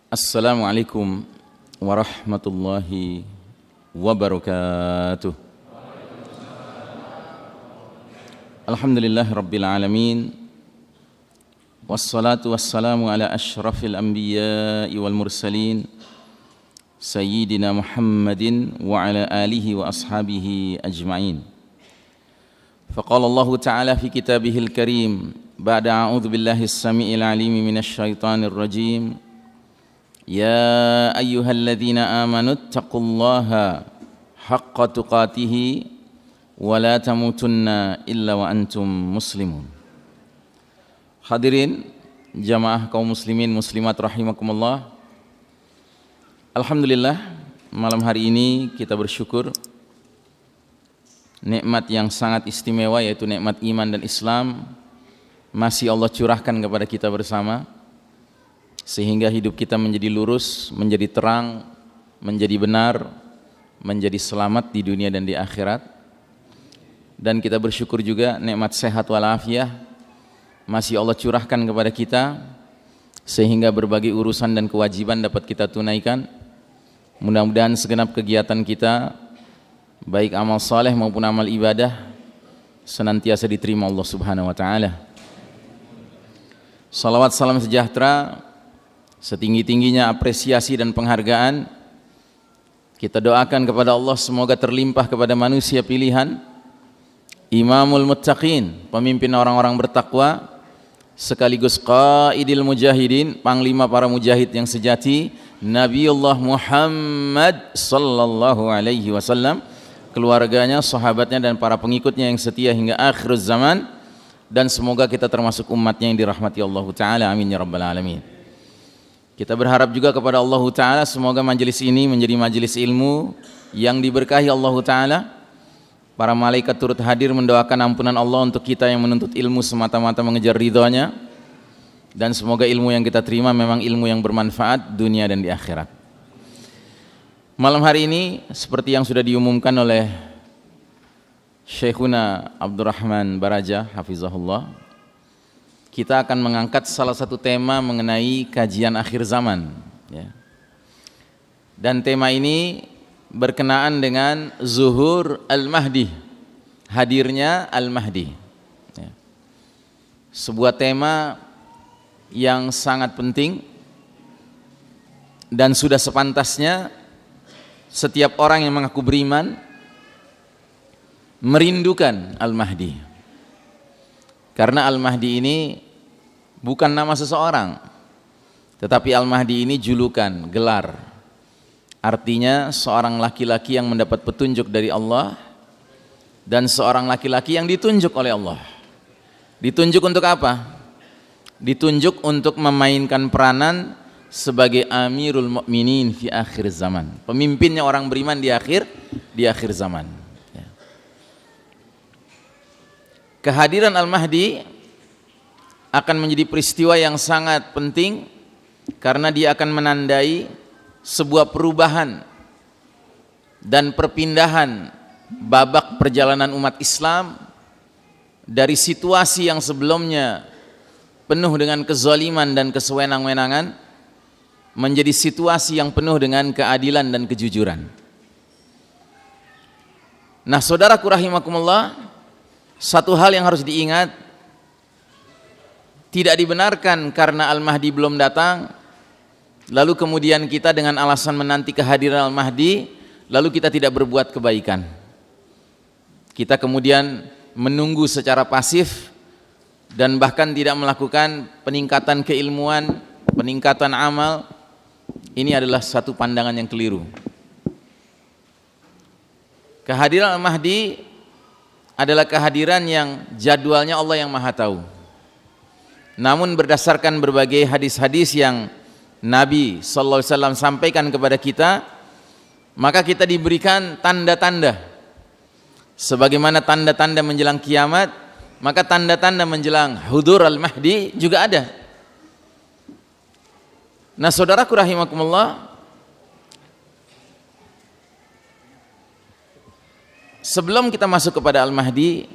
Assalamualaikum warahmatullahi wabarakatuh. Alhamdulillahi rabbil alamin. Wassalatu wassalamu ala ashrafil anbiya'i wal mursalin Sayyidina Muhammadin wa ala alihi wa ashabihi ajma'in. Faqala Allah Ta'ala fi kitabihil karim ba'da a'udzu billahi as-sami'il 'alim minasy syaithanir rajim. Ya ayyuhalladzina amanu taqullaha haqqa tuqatih wa la tamutunna illa wa antum muslimun. Hadirin jamaah kaum muslimin muslimat rahimakumullah. Alhamdulillah, malam hari ini kita bersyukur nikmat yang sangat istimewa, yaitu nikmat iman dan Islam, masih Allah curahkan kepada kita bersama, sehingga hidup kita menjadi lurus, menjadi terang, menjadi benar, menjadi selamat di dunia dan di akhirat. Dan kita bersyukur juga nikmat sehat walafiat masih Allah curahkan kepada kita, sehingga berbagai urusan dan kewajiban dapat kita tunaikan. Mudah-mudahan segenap kegiatan kita, baik amal saleh maupun amal ibadah, senantiasa diterima Allah Subhanahu wa Ta'ala. Salawat salam sejahtera setinggi-tingginya apresiasi dan penghargaan kita doakan kepada Allah, semoga terlimpah kepada manusia pilihan, Imamul Muttaqin, pemimpin orang-orang bertakwa, sekaligus qaidil mujahidin, panglima para mujahid yang sejati, Nabiullah Muhammad sallallahu alaihi wasallam, keluarganya, sahabatnya dan para pengikutnya yang setia hingga akhir zaman, dan semoga kita termasuk umatnya yang dirahmati Allah Ta'ala, amin ya rabbal alamin. Kita berharap juga kepada Allah Ta'ala, semoga majelis ini menjadi majelis ilmu yang diberkahi Allah Ta'ala. Para malaikat turut hadir mendoakan ampunan Allah untuk kita yang menuntut ilmu semata-mata mengejar ridhonya. Dan semoga ilmu yang kita terima memang ilmu yang bermanfaat dunia dan di akhirat. Malam hari ini, seperti yang sudah diumumkan oleh Syekhuna Abdurrahman Baraja hafizahullah, kita akan mengangkat salah satu tema mengenai kajian akhir zaman, ya. Dan tema ini berkenaan dengan zuhur Al-Mahdi, hadirnya Al-Mahdi, ya. Sebuah tema yang sangat penting dan sudah sepantasnya setiap orang yang mengaku beriman merindukan Al-Mahdi, karena Al-Mahdi ini bukan nama seseorang, tetapi Al-Mahdi ini julukan, gelar. Artinya seorang laki-laki yang mendapat petunjuk dari Allah, dan seorang laki-laki yang ditunjuk oleh Allah. Ditunjuk untuk apa? Ditunjuk untuk memainkan peranan sebagai Amirul Mukminin fi akhir zaman, pemimpinnya orang beriman di akhir zaman. Kehadiran Al-Mahdi akan menjadi peristiwa yang sangat penting, karena dia akan menandai sebuah perubahan dan perpindahan babak perjalanan umat Islam dari situasi yang sebelumnya penuh dengan kezaliman dan kesewenang-wenangan menjadi situasi yang penuh dengan keadilan dan kejujuran. Nah, saudaraku rahimakumullah, satu hal yang harus diingat, tidak dibenarkan karena Al-Mahdi belum datang, lalu kemudian kita dengan alasan menanti kehadiran Al-Mahdi, lalu kita tidak berbuat kebaikan. Kita kemudian menunggu secara pasif dan bahkan tidak melakukan peningkatan keilmuan, peningkatan amal. Ini adalah satu pandangan yang keliru. Kehadiran Al-Mahdi adalah kehadiran yang jadwalnya Allah yang Maha Tahu. Namun berdasarkan berbagai hadis-hadis yang Nabi sallallahu alaihi wasallam sampaikan kepada kita, maka kita diberikan tanda-tanda. Sebagaimana tanda-tanda menjelang kiamat, maka tanda-tanda menjelang hudur Al-Mahdi juga ada. Nah, saudaraku rahimakumullah, sebelum kita masuk kepada Al-Mahdi,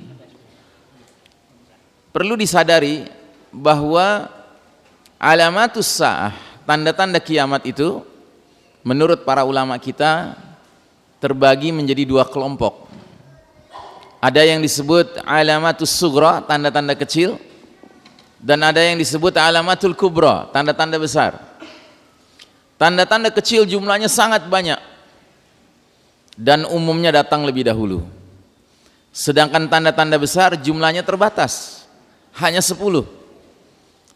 perlu disadari bahwa alamatus sa'ah, tanda-tanda kiamat itu menurut para ulama kita terbagi menjadi dua kelompok. Ada yang disebut alamatus sughra, tanda-tanda kecil, dan ada yang disebut alamatul kubra, tanda-tanda besar. Tanda-tanda kecil jumlahnya sangat banyak dan umumnya datang lebih dahulu. Sedangkan tanda-tanda besar jumlahnya terbatas, hanya 10.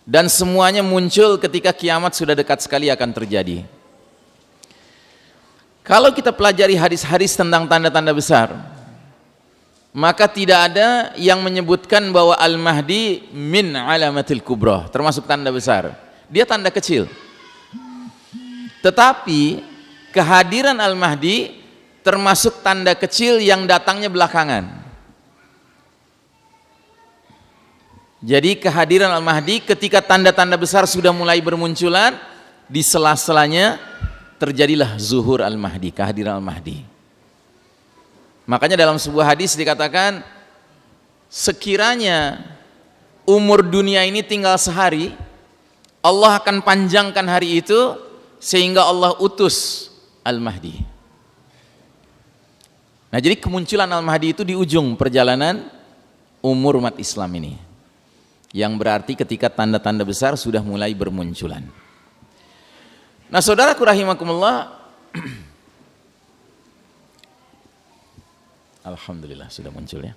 Dan semuanya muncul ketika kiamat sudah dekat sekali akan terjadi. Kalau kita pelajari hadis-hadis tentang tanda-tanda besar, maka tidak ada yang menyebutkan bahwa Al-Mahdi min alamatil kubra, termasuk tanda besar. Dia tanda kecil. Tetapi kehadiran Al-Mahdi termasuk tanda kecil yang datangnya belakangan. Jadi kehadiran Al-Mahdi ketika tanda-tanda besar sudah mulai bermunculan, di sela-selanya terjadilah zuhur Al-Mahdi, kehadiran Al-Mahdi. Makanya dalam sebuah hadis dikatakan, sekiranya umur dunia ini tinggal sehari, Allah akan panjangkan hari itu sehingga Allah utus Al-Mahdi. Nah, jadi kemunculan Al-Mahdi itu di ujung perjalanan umur umat Islam ini, yang berarti ketika tanda-tanda besar sudah mulai bermunculan. Nah, saudaraku rahimakumullah, alhamdulillah sudah muncul ya,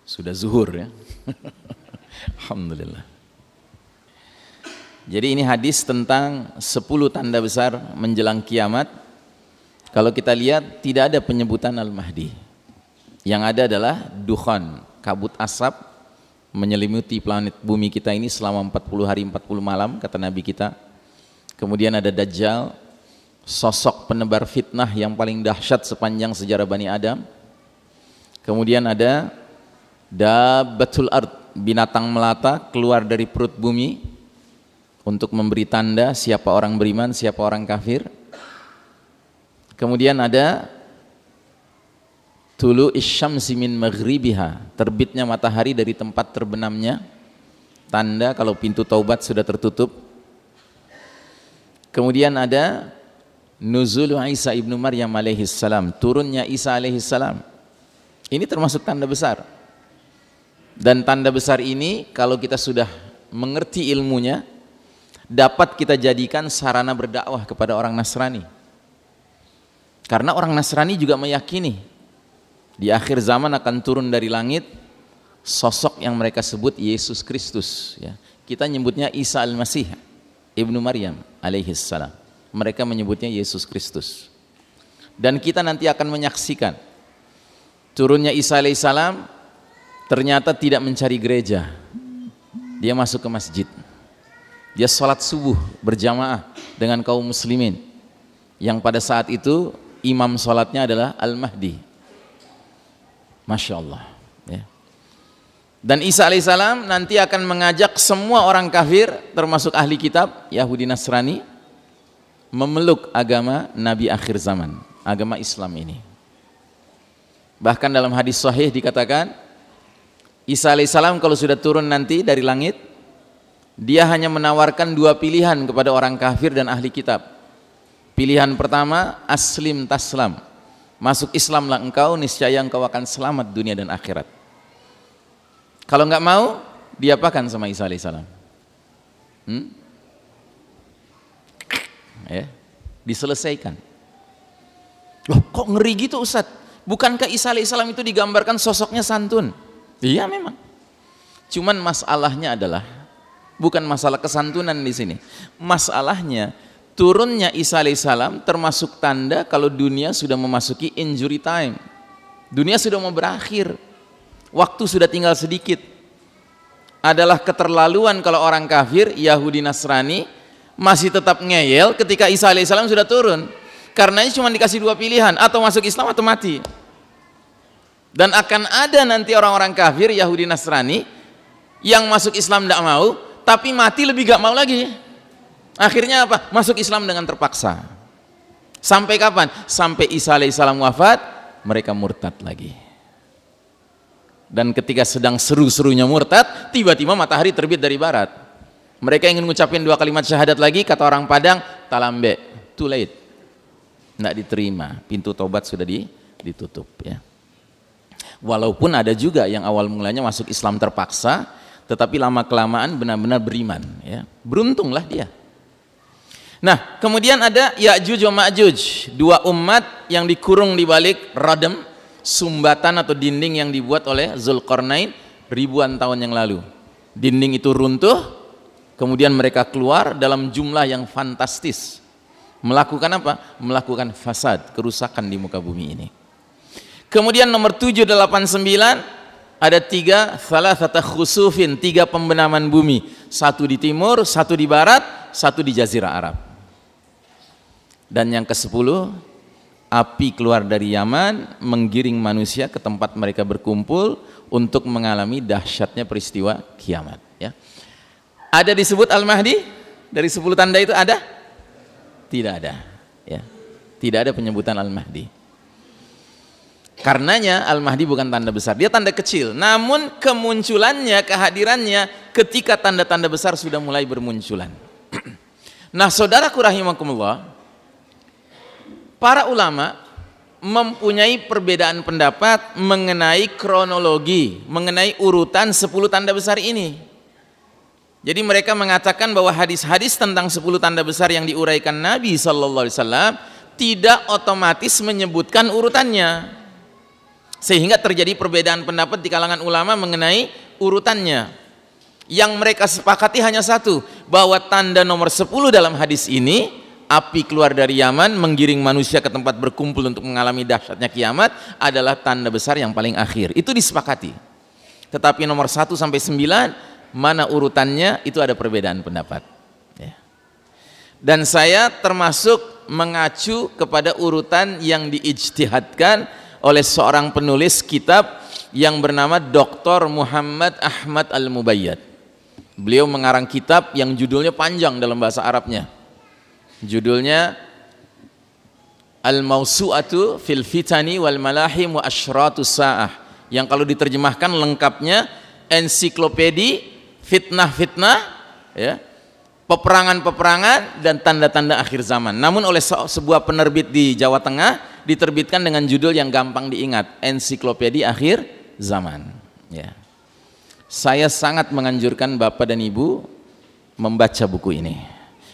sudah zuhur ya. Alhamdulillah. Jadi ini hadis tentang 10 tanda besar menjelang kiamat. Kalau kita lihat tidak ada penyebutan Al-Mahdi. Yang ada adalah dukhan, kabut asap menyelimuti planet bumi kita ini selama 40 hari 40 malam, kata Nabi kita. Kemudian ada Dajjal, sosok penebar fitnah yang paling dahsyat sepanjang sejarah Bani Adam. Kemudian ada Dabbatul Ard, binatang melata keluar dari perut bumi untuk memberi tanda siapa orang beriman, siapa orang kafir. Kemudian ada Tulu isyamsi min maghribiha, terbitnya matahari dari tempat terbenamnya, tanda kalau pintu taubat sudah tertutup. Kemudian ada nuzul Isa ibnu Maryam alaihissalam, turunnya Isa alaihissalam. Ini termasuk tanda besar. Dan tanda besar ini kalau kita sudah mengerti ilmunya, dapat kita jadikan sarana berdakwah kepada orang Nasrani. Karena orang Nasrani juga meyakini di akhir zaman akan turun dari langit sosok yang mereka sebut Yesus Kristus ya. Kita nyebutnya Isa al-Masih ibnu Maryam alaihissalam. Mereka menyebutnya Yesus Kristus. Dan kita nanti akan menyaksikan turunnya Isa alaihissalam, ternyata tidak mencari gereja. Dia masuk ke masjid. Dia sholat subuh berjamaah dengan kaum muslimin, yang pada saat itu imam sholatnya adalah Al-Mahdi. Masya Allah ya. Dan Isa alaihissalam nanti akan mengajak semua orang kafir termasuk ahli kitab Yahudi Nasrani memeluk agama Nabi akhir zaman, agama Islam ini. Bahkan dalam hadis sahih dikatakan Isa alaihissalam kalau sudah turun nanti dari langit, dia hanya menawarkan 2 pilihan kepada orang kafir dan ahli kitab. Pilihan pertama, aslim taslam, masuk Islamlah engkau, niscaya engkau akan selamat dunia dan akhirat. Kalau enggak mau, diapakan sama Isa alaihissalam? Ya, diselesaikan. Loh, kok ngeri gitu Ustaz? Bukankah Isa alaihissalam itu digambarkan sosoknya santun? Iya memang. Cuman masalahnya adalah bukan masalah kesantunan di sini. Masalahnya turunnya Isa alaihissalam termasuk tanda kalau dunia sudah memasuki injury time. Dunia sudah mau berakhir, waktu sudah tinggal sedikit. Adalah keterlaluan kalau orang kafir, Yahudi Nasrani masih tetap ngeyel ketika Isa alaihissalam sudah turun. Karenanya cuma dikasih 2 pilihan, atau masuk Islam atau mati. Dan akan ada nanti orang-orang kafir, Yahudi Nasrani yang masuk Islam tidak mau, tapi mati lebih gak mau lagi. Akhirnya apa? Masuk Islam dengan terpaksa. Sampai kapan? Sampai Isa alaihissalam wafat, mereka murtad lagi. Dan ketika sedang seru-serunya murtad, tiba-tiba matahari terbit dari barat. Mereka ingin ngucapin 2 kalimat syahadat lagi, kata orang Padang, talambe, too late, tidak diterima, pintu tobat sudah ditutup ya. Walaupun ada juga yang awal mulanya masuk Islam terpaksa, tetapi lama kelamaan benar-benar beriman ya. Beruntunglah dia. Nah, kemudian ada Ya'juj wa Ma'juj, 2 umat yang dikurung di balik radem, sumbatan atau dinding yang dibuat oleh Zulkarnain ribuan tahun yang lalu. Dinding itu runtuh, kemudian mereka keluar dalam jumlah yang fantastis. Melakukan apa? Melakukan fasad, kerusakan di muka bumi ini. Kemudian nomor 7, 8, 9, ada 3 thalathata khusufin, 3 pembenaman bumi. 1 di timur, 1 di barat, 1 di Jazirah Arab. Dan yang ke-10, api keluar dari Yaman menggiring manusia ke tempat mereka berkumpul untuk mengalami dahsyatnya peristiwa kiamat ya. Ada disebut Al-Mahdi dari 10 tanda itu ada? Tidak ada ya. Tidak ada penyebutan Al-Mahdi. Karenanya Al-Mahdi bukan tanda besar, dia tanda kecil. Namun kemunculannya, kehadirannya ketika tanda-tanda besar sudah mulai bermunculan. Nah, saudaraku rahimakumullah, para ulama mempunyai perbedaan pendapat mengenai kronologi, mengenai urutan 10 tanda besar ini. Jadi mereka mengatakan bahwa hadis-hadis tentang 10 tanda besar yang diuraikan Nabi SAW tidak otomatis menyebutkan urutannya, sehingga terjadi perbedaan pendapat di kalangan ulama mengenai urutannya. Yang mereka sepakati hanya satu, bahwa tanda nomor 10 dalam hadis ini, api keluar dari Yaman menggiring manusia ke tempat berkumpul untuk mengalami dahsyatnya kiamat, adalah tanda besar yang paling akhir. Itu disepakati. Tetapi nomor 1 sampai 9 mana urutannya, itu ada perbedaan pendapat ya. Dan saya termasuk mengacu kepada urutan yang diijtihadkan oleh seorang penulis kitab yang bernama Dr. Muhammad Ahmad Al-Mubayyad. Beliau mengarang kitab yang judulnya panjang dalam bahasa Arabnya, judulnya Al-Mawsu'atu fil Fitani wal Malahim wa Ashratus Sa'ah, yang kalau diterjemahkan lengkapnya ensiklopedi fitnah-fitnah ya, peperangan-peperangan dan tanda-tanda akhir zaman. Namun oleh sebuah penerbit di Jawa Tengah diterbitkan dengan judul yang gampang diingat, Ensiklopedi Akhir Zaman ya. Saya sangat menganjurkan Bapak dan Ibu membaca buku ini,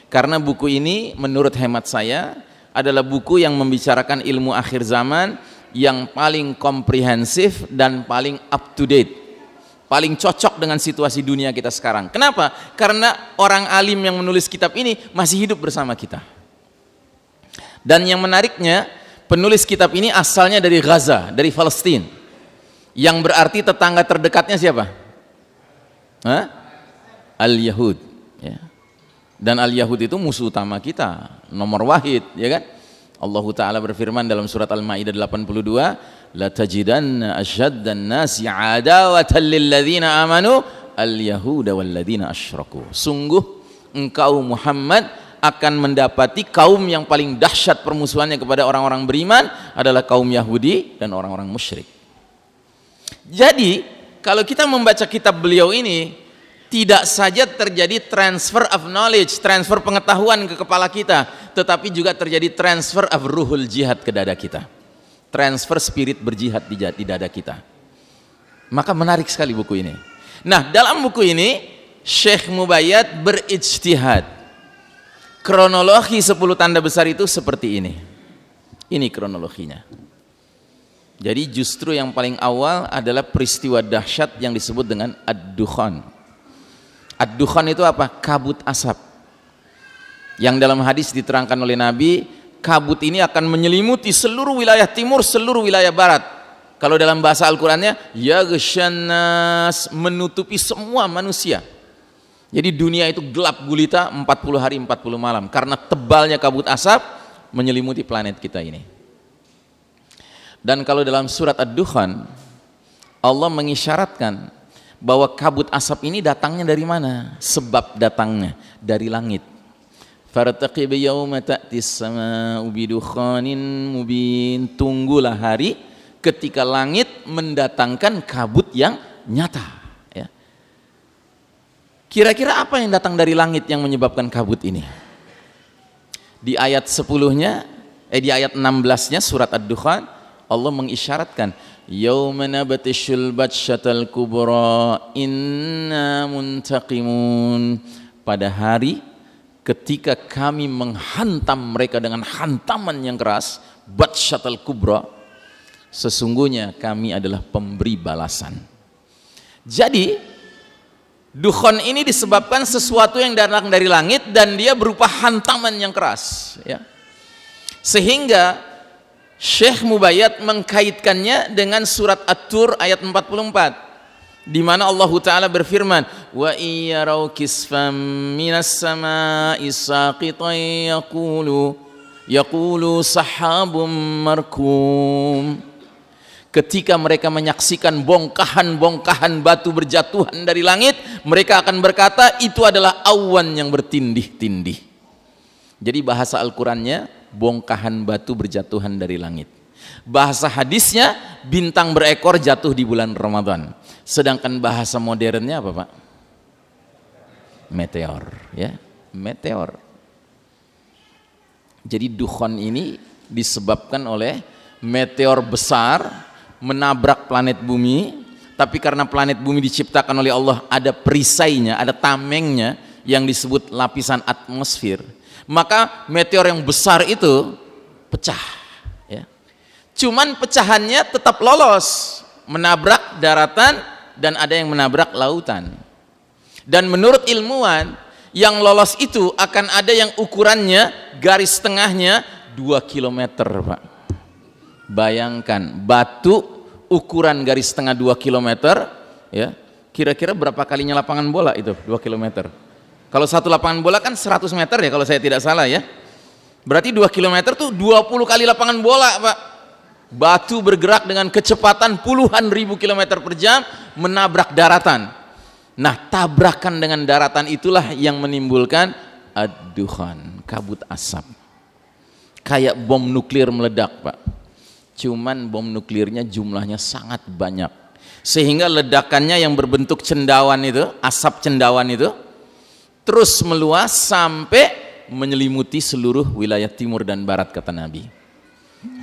karena buku ini menurut hemat saya adalah buku yang membicarakan ilmu akhir zaman yang paling komprehensif dan paling up to date, paling cocok dengan situasi dunia kita sekarang. Kenapa? Karena orang alim yang menulis kitab ini masih hidup bersama kita. Dan yang menariknya, penulis kitab ini asalnya dari Gaza, dari Palestina, yang berarti tetangga terdekatnya siapa? Al-Yahud ya. Dan Al-Yahud itu musuh utama kita, nomor wahid ya kan? Allah Ta'ala berfirman dalam surat Al-Ma'idah 82, la tajidanna asyaddan nasi adawatan lilladzina amanu al-yahuda walladzina asyraku. Sungguh engkau Muhammad akan mendapati kaum yang paling dahsyat permusuhannya kepada orang-orang beriman adalah kaum Yahudi dan orang-orang musyrik. Jadi kalau kita membaca kitab beliau ini, tidak saja terjadi transfer of knowledge, transfer pengetahuan ke kepala kita, tetapi juga terjadi transfer of ruhul jihad ke dada kita, transfer spirit berjihad di dada kita. Maka menarik sekali buku ini. Nah, dalam buku ini Syekh Mubayyad berijtihad. Kronologi 10 tanda besar itu seperti ini. Ini kronologinya. Jadi justru yang paling awal adalah peristiwa dahsyat yang disebut dengan ad-dukhan. Ad-dukhan itu apa? Kabut asap. Yang dalam hadis diterangkan oleh Nabi, kabut ini akan menyelimuti seluruh wilayah timur, seluruh wilayah barat. Kalau dalam bahasa Al-Qur'annya, yaghshannas, menutupi semua manusia. Jadi dunia itu gelap gulita 40 hari 40 malam karena tebalnya kabut asap menyelimuti planet kita ini. Dan kalau dalam surat Ad-Dukhan, Allah mengisyaratkan bahwa kabut asap ini datangnya dari mana? Sebab datangnya dari langit. Fartaqib yauma ta'tis sama'u bidukhanin mubin. Tunggulah hari ketika langit mendatangkan kabut yang nyata ya. Kira-kira apa yang datang dari langit yang menyebabkan kabut ini? Di ayat 10-nya, di ayat 16-nya surat Ad-Dukhan, Allah mengisyaratkan, yauma nabtishul batsyatal kubra inna muntaqimun. Pada hari ketika kami menghantam mereka dengan hantaman yang keras, batsyatal kubra, sesungguhnya kami adalah pemberi balasan. Jadi dukhon ini disebabkan sesuatu yang datang dari langit dan dia berupa hantaman yang keras, ya. Sehingga Syekh Mubayyad mengkaitkannya dengan surat At-Tur ayat 44, di mana Allah Ta'ala berfirman, wa iyarau kisfam minas sama'i saqitan yaqulu sahabum markum. Ketika mereka menyaksikan bongkahan-bongkahan batu berjatuhan dari langit, mereka akan berkata, itu adalah awan yang bertindih-tindih. Jadi bahasa Al-Qurannya, bongkahan batu berjatuhan dari langit. Bahasa hadisnya, bintang berekor jatuh di bulan Ramadan. Sedangkan bahasa modernnya apa, Pak? Meteor, ya, meteor. Jadi dukhon ini disebabkan oleh meteor besar menabrak planet bumi, tapi karena planet bumi diciptakan oleh Allah ada perisainya, ada tamengnya yang disebut lapisan atmosfer, maka meteor yang besar itu pecah, ya. Cuman pecahannya tetap lolos, menabrak daratan dan ada yang menabrak lautan. Dan menurut ilmuwan, yang lolos itu akan ada yang ukurannya garis tengahnya 2 km, Pak. Bayangkan batu ukuran garis tengah 2 km, ya, kira-kira berapa kalinya lapangan bola itu 2 km? Kalau satu lapangan bola kan 100 meter ya kalau saya tidak salah, ya. Berarti 2 km tuh 20 kali lapangan bola, Pak. Batu bergerak dengan kecepatan puluhan ribu kilometer per jam menabrak daratan. Nah, tabrakan dengan daratan itulah yang menimbulkan ad-dukhan, kabut asap. Kayak bom nuklir meledak, Pak. Cuman bom nuklirnya jumlahnya sangat banyak, sehingga ledakannya yang berbentuk cendawan itu, asap cendawan itu terus meluas sampai menyelimuti seluruh wilayah timur dan barat, kata Nabi.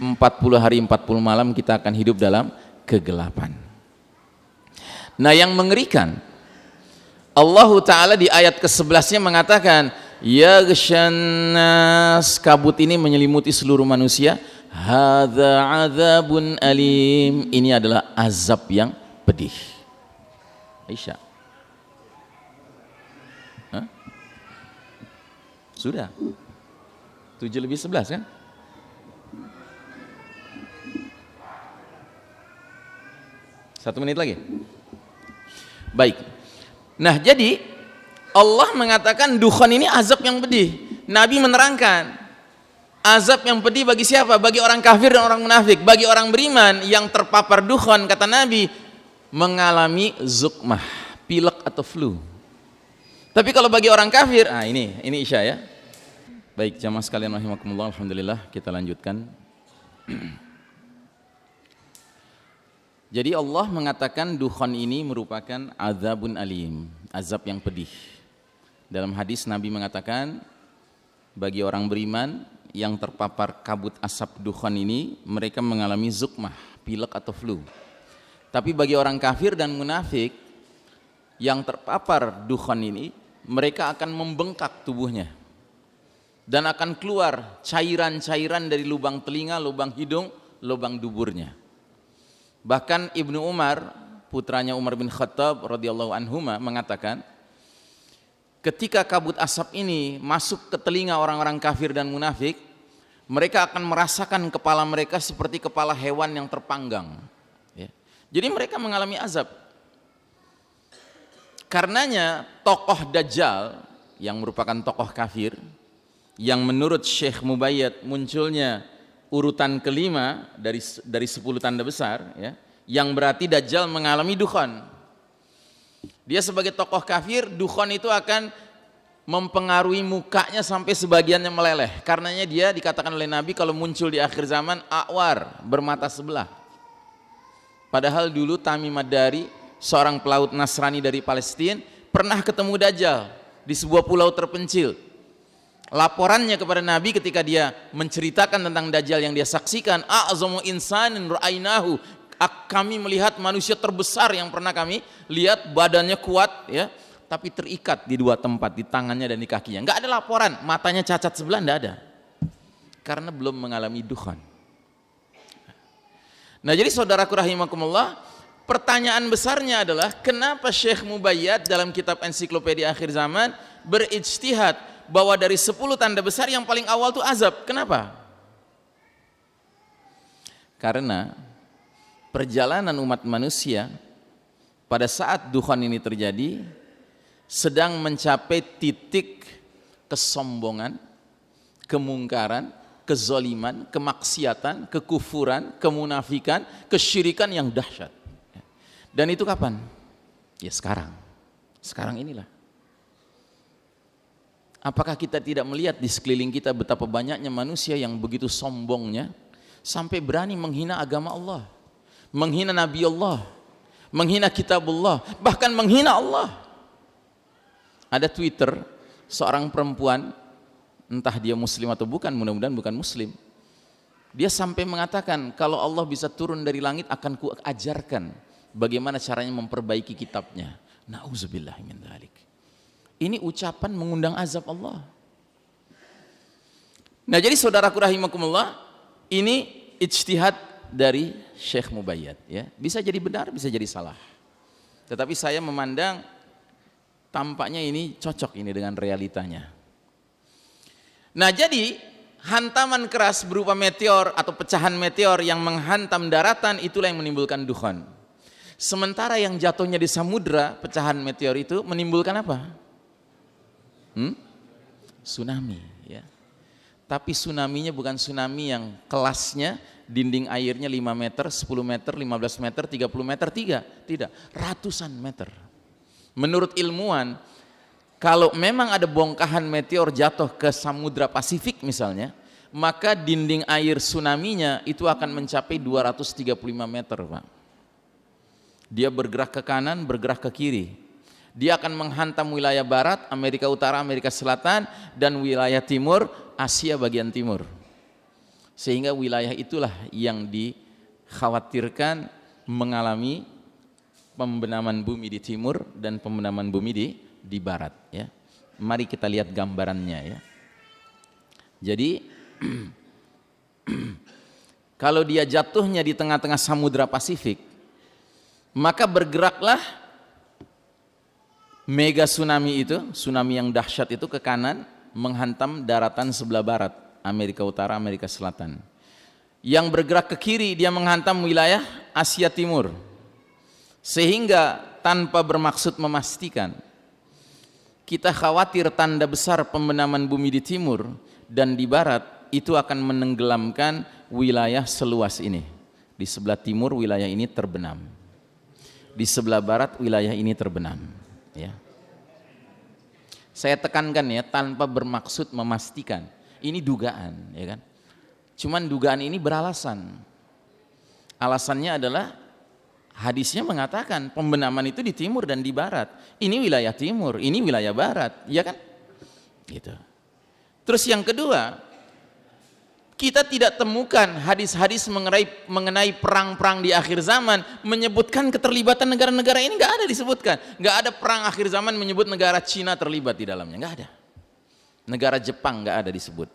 40 hari 40 malam kita akan hidup dalam kegelapan. Nah, yang mengerikan, Allah Ta'ala di ayat ke-11-nya mengatakan, yaghshannas, kabut ini menyelimuti seluruh manusia. Hadza adzabun alim, ini adalah azab yang pedih. Aisyah, hah? Sudah 7:11 kan? Satu menit lagi. Baik. Nah, jadi Allah mengatakan dukhon ini azab yang pedih. Nabi menerangkan, azab yang pedih bagi siapa? Bagi orang kafir dan orang munafik. Bagi orang beriman yang terpapar dukhon, kata Nabi, mengalami zukmah, pilek atau flu. Tapi kalau bagi orang kafir, ini Isya, ya. Baik, jamaah sekalian rahimakumullah, alhamdulillah, kita lanjutkan. Jadi Allah mengatakan dukhon ini merupakan azabun alim, azab yang pedih. Dalam hadis Nabi mengatakan, bagi orang beriman yang terpapar kabut asap dukhon ini, mereka mengalami zukmah, pilek atau flu. Tapi bagi orang kafir dan munafik yang terpapar dukhon ini, mereka akan membengkak tubuhnya dan akan keluar cairan-cairan dari lubang telinga, lubang hidung, lubang duburnya. Bahkan Ibnu Umar, putranya Umar bin Khattab radhiyallahu anhuma, mengatakan, ketika kabut asap ini masuk ke telinga orang-orang kafir dan munafik, mereka akan merasakan kepala mereka seperti kepala hewan yang terpanggang, ya. Jadi mereka mengalami azab. Karenanya tokoh Dajjal yang merupakan tokoh kafir, yang menurut Syekh Mubayyad munculnya urutan kelima dari 10 tanda besar, ya, yang berarti Dajjal mengalami dukhon. Dia sebagai tokoh kafir, dukhon itu akan mempengaruhi mukanya sampai sebagiannya meleleh. Karenanya dia dikatakan oleh Nabi kalau muncul di akhir zaman a'war, bermata sebelah. Padahal dulu Tamim Ad-Dari, seorang pelaut Nasrani dari Palestina, pernah ketemu Dajjal di sebuah pulau terpencil. Laporannya kepada Nabi ketika dia menceritakan tentang Dajjal yang dia saksikan, a'zamu insanin ra'ainahu, kami melihat manusia terbesar yang pernah kami lihat, badannya kuat ya, tapi terikat di dua tempat, di tangannya dan di kakinya. Enggak ada laporan, matanya cacat sebelah, enggak ada. Karena belum mengalami duhan. Nah, jadi saudaraku rahimakumullah, pertanyaan besarnya adalah kenapa Syekh Mubayyad dalam kitab Ensiklopedia Akhir Zaman berijtihad bahwa dari 10 tanda besar yang paling awal itu azab. Kenapa? Karena perjalanan umat manusia pada saat duhan ini terjadi sedang mencapai titik kesombongan, kemungkaran, kezaliman, kemaksiatan, kekufuran, kemunafikan, kesyirikan yang dahsyat. Dan itu kapan? Ya sekarang. Sekarang inilah. Apakah kita tidak melihat di sekeliling kita betapa banyaknya manusia yang begitu sombongnya sampai berani menghina agama Allah, menghina Nabi Allah, menghina kitabullah, bahkan menghina Allah. Ada Twitter seorang perempuan, entah dia muslim atau bukan, mudah-mudahan bukan muslim, dia sampai mengatakan kalau Allah bisa turun dari langit akan kuajarkan bagaimana caranya memperbaiki kitabnya. Nauzubillah min dzalik. Ini ucapan mengundang azab Allah. Nah, jadi saudaraku rahimakumullah, ini ijtihad dari Syekh Mubayyad ya. Bisa jadi benar, bisa jadi salah. Tetapi saya memandang tampaknya ini cocok ini dengan realitanya. Nah, jadi hantaman keras berupa meteor atau pecahan meteor yang menghantam daratan itulah yang menimbulkan duhan. Sementara yang jatuhnya di samudra, pecahan meteor itu menimbulkan apa? Tsunami ya. Tapi tsunaminya bukan tsunami yang kelasnya dinding airnya 5 meter, 10 meter, 15 meter, 30 meter, tidak, ratusan meter. Menurut ilmuwan, kalau memang ada bongkahan meteor jatuh ke Samudra Pasifik misalnya, maka dinding air tsunaminya itu akan mencapai 235 meter, Pak. Dia bergerak ke kanan, bergerak ke kiri. Dia akan menghantam wilayah barat, Amerika Utara, Amerika Selatan, dan wilayah timur, Asia bagian timur. Sehingga wilayah itulah yang dikhawatirkan mengalami pembenaman bumi di timur dan pembenaman bumi di barat. Ya. Mari kita lihat gambarannya. Ya. Jadi, kalau dia jatuhnya di tengah-tengah Samudra Pasifik, maka bergeraklah mega tsunami itu, tsunami yang dahsyat itu ke kanan menghantam daratan sebelah barat, Amerika Utara, Amerika Selatan. Yang bergerak ke kiri dia menghantam wilayah Asia Timur. Sehingga tanpa bermaksud memastikan, kita khawatir tanda besar pembenaman bumi di timur dan di barat itu akan menenggelamkan wilayah seluas ini. Di sebelah timur wilayah ini terbenam. Di sebelah barat wilayah ini terbenam. Ya. Saya tekankan ya, tanpa bermaksud memastikan. Ini dugaan, ya kan? Cuman dugaan ini beralasan. Alasannya adalah hadisnya mengatakan pembenaman itu di timur dan di barat. Ini wilayah timur, ini wilayah barat, ya kan? Gitu. Terus yang kedua, kita tidak temukan hadis-hadis mengenai perang-perang di akhir zaman menyebutkan keterlibatan negara-negara ini, nggak ada disebutkan. Nggak ada perang akhir zaman menyebut negara Cina terlibat di dalamnya, nggak ada. Negara Jepang nggak ada disebut,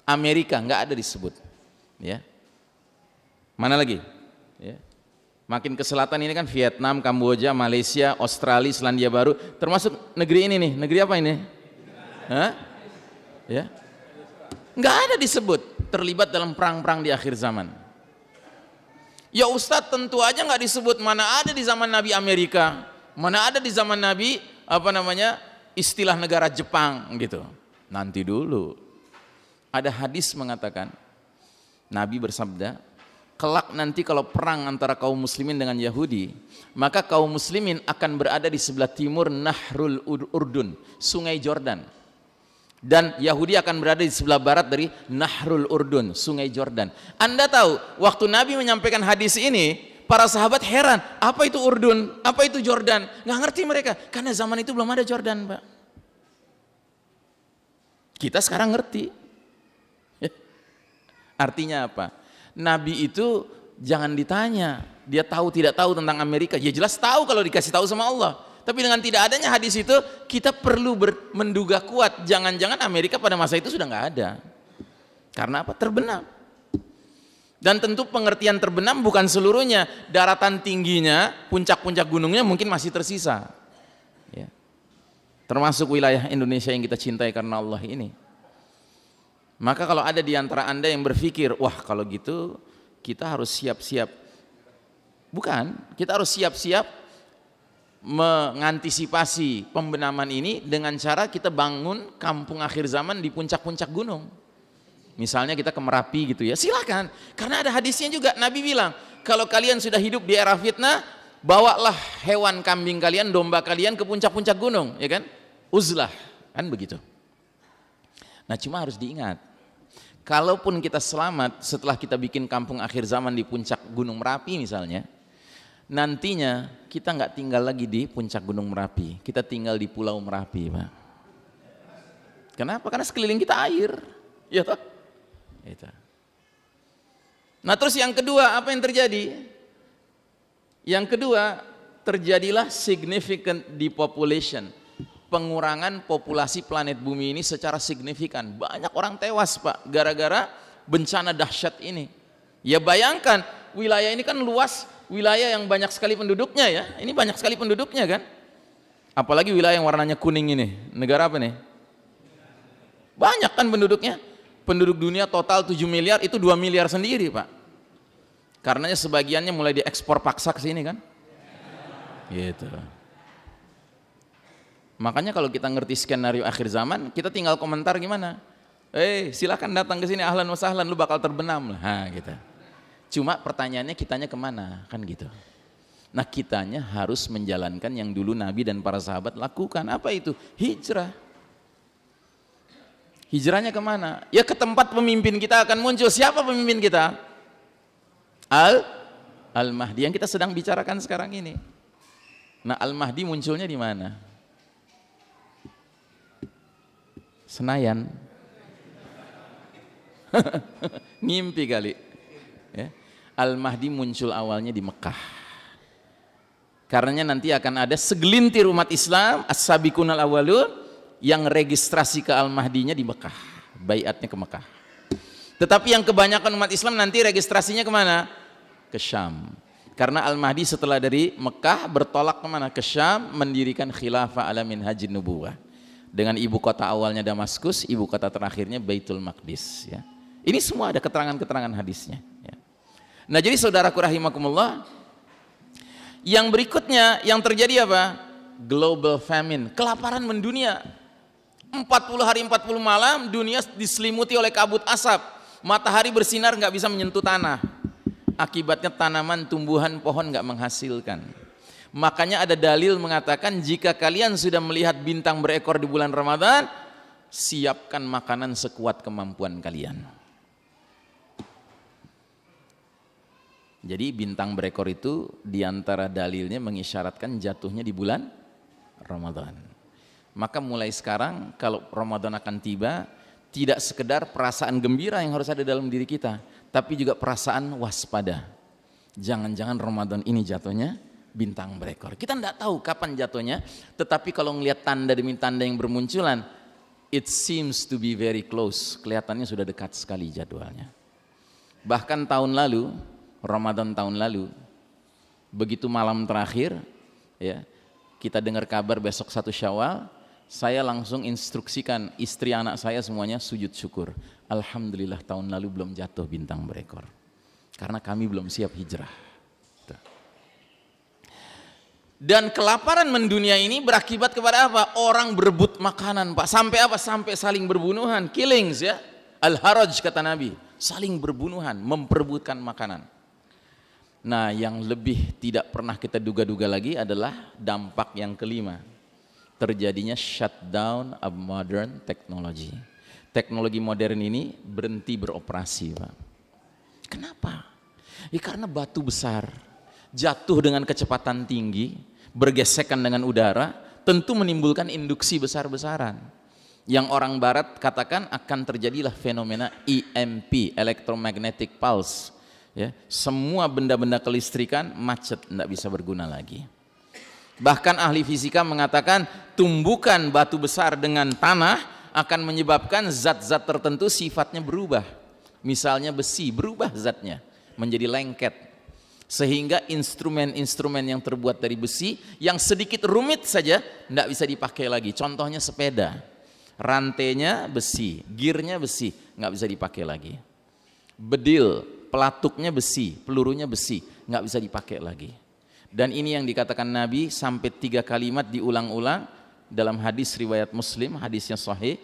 Amerika nggak ada disebut. Ya, mana lagi? Ya. Makin ke selatan ini kan Vietnam, Kamboja, Malaysia, Australia, Selandia Baru, termasuk negeri ini nih. Negeri apa ini? Hah? Ya. Nggak ada disebut terlibat dalam perang-perang di akhir zaman. Ya Ustadz, tentu aja nggak disebut. Mana ada di zaman Nabi Amerika, mana ada di zaman Nabi istilah negara Jepang gitu. Nanti dulu. Ada hadis mengatakan, Nabi bersabda, kelak nanti kalau perang antara kaum muslimin dengan Yahudi, maka kaum muslimin akan berada di sebelah timur Nahrul Urdun, sungai Jordan. Dan Yahudi akan berada di sebelah barat dari Nahrul Urdun, sungai Jordan. Anda tahu, waktu Nabi menyampaikan hadis ini, para sahabat heran, apa itu Urdun, apa itu Jordan, nggak ngerti mereka, karena zaman itu belum ada Jordan, Pak. Kita sekarang ngerti. Artinya apa? Nabi itu jangan ditanya, dia tahu tidak tahu tentang Amerika, ya jelas tahu kalau dikasih tahu sama Allah. Tapi dengan tidak adanya hadis itu, kita perlu menduga kuat, jangan-jangan Amerika pada masa itu sudah nggak ada. Karena apa? Terbenam. Dan tentu pengertian terbenam bukan seluruhnya, daratan tingginya, puncak-puncak gunungnya mungkin masih tersisa. Ya. Termasuk wilayah Indonesia yang kita cintai karena Allah ini. Maka kalau ada di antara Anda yang berpikir, wah kalau gitu kita harus siap-siap. Bukan, kita harus siap-siap mengantisipasi pembenaman ini dengan cara kita bangun kampung akhir zaman di puncak-puncak gunung. Misalnya kita ke Merapi gitu ya, silakan. Karena ada hadisnya juga, Nabi bilang, kalau kalian sudah hidup di era fitnah, bawalah hewan kambing kalian, domba kalian ke puncak-puncak gunung, ya kan? Uzlah, kan begitu. Nah cuma harus diingat, kalaupun kita selamat setelah kita bikin kampung akhir zaman di puncak Gunung Merapi misalnya, nantinya kita nggak tinggal lagi di puncak Gunung Merapi, kita tinggal di Pulau Merapi, Pak. Kenapa? Karena sekeliling kita air, ya toh? Itu. Nah terus yang kedua apa yang terjadi? Yang kedua, terjadilah significant depopulation, pengurangan populasi planet bumi ini secara signifikan. Banyak orang tewas, Pak, gara-gara bencana dahsyat ini. Ya bayangkan, wilayah ini kan luas, wilayah yang banyak sekali penduduknya ya. Ini banyak sekali penduduknya kan. Apalagi wilayah yang warnanya kuning ini. Negara apa nih? Banyak kan penduduknya. Penduduk dunia total 7 miliar, itu 2 miliar sendiri, Pak. Karenanya sebagiannya mulai diekspor paksa ke sini kan. Gitu. Makanya kalau kita ngerti skenario akhir zaman, kita tinggal komentar gimana? Silakan datang ke sini, ahlan wa sahlan, lu bakal terbenam lah. Gitu. Cuma pertanyaannya kitanya kemana? Kan gitu. Nah kitanya harus menjalankan yang dulu Nabi dan para sahabat lakukan. Apa itu? Hijrah. Hijrahnya kemana? Ya ke tempat pemimpin kita akan muncul. Siapa pemimpin kita? Al-Mahdi yang kita sedang bicarakan sekarang ini. Nah Al-Mahdi munculnya di mana? Senayan. Ngimpi kali. Ya. Al-Mahdi muncul awalnya di Mekah. Karenanya nanti akan ada segelintir umat Islam as-sabiqun al-awwalun yang registrasi ke Al-Mahdinya di Mekah, baiatnya ke Mekah. Tetapi yang kebanyakan umat Islam nanti registrasinya kemana? Ke Syam. Karena Al-Mahdi setelah dari Mekah bertolak kemana? Ke Syam, mendirikan khilafah ala minhajin nubuwah. Dengan ibu kota awalnya Damaskus, ibu kota terakhirnya Baitul Maqdis. Ya. Ini semua ada keterangan-keterangan hadisnya. Ya. Nah jadi saudaraku rahimakumullah, yang berikutnya yang terjadi apa? Global famine, kelaparan mendunia. 40 hari 40 malam dunia diselimuti oleh kabut asap, matahari bersinar nggak bisa menyentuh tanah. Akibatnya tanaman, tumbuhan, pohon nggak menghasilkan. Makanya ada dalil mengatakan jika kalian sudah melihat bintang berekor di bulan Ramadan, siapkan makanan sekuat kemampuan kalian. Jadi bintang berekor itu diantara dalilnya mengisyaratkan jatuhnya di bulan Ramadan. Maka mulai sekarang kalau Ramadan akan tiba, tidak sekedar perasaan gembira yang harus ada dalam diri kita, tapi juga perasaan waspada. Jangan-jangan Ramadan ini jatuhnya bintang berekor. Kita tidak tahu kapan jatuhnya, tetapi kalau ngelihat tanda demi tanda yang bermunculan, it seems to be very close. Kelihatannya sudah dekat sekali jadwalnya. Bahkan tahun lalu, Ramadan tahun lalu, begitu malam terakhir, ya, kita dengar kabar besok 1 Syawal, saya langsung instruksikan istri anak saya semuanya sujud syukur. Alhamdulillah tahun lalu belum jatuh bintang berekor. Karena kami belum siap hijrah. Dan kelaparan mendunia ini berakibat kepada apa? Orang berebut makanan, Pak. Sampai apa? Sampai saling berbunuhan, killings ya. Al-haraj kata Nabi, saling berbunuhan, memperebutkan makanan. Nah, yang lebih tidak pernah kita duga-duga lagi adalah dampak yang kelima. Terjadinya shutdown of modern technology. Teknologi modern ini berhenti beroperasi, Pak. Kenapa? Ya karena batu besar, jatuh dengan kecepatan tinggi, bergesekan dengan udara, tentu menimbulkan induksi besar-besaran. Yang orang barat katakan akan terjadilah fenomena EMP, electromagnetic pulse. Ya, semua benda-benda kelistrikan macet, tidak bisa berguna lagi. Bahkan ahli fisika mengatakan tumbukan batu besar dengan tanah akan menyebabkan zat-zat tertentu sifatnya berubah. Misalnya besi, berubah zatnya menjadi lengket. Sehingga instrumen-instrumen yang terbuat dari besi yang sedikit rumit saja tidak bisa dipakai lagi. Contohnya sepeda, rantainya besi, gearnya besi, nggak bisa dipakai lagi. Bedil, pelatuknya besi, pelurunya besi, nggak bisa dipakai lagi. Dan ini yang dikatakan Nabi sampai 3 kalimat diulang-ulang dalam hadis riwayat Muslim, hadisnya sahih.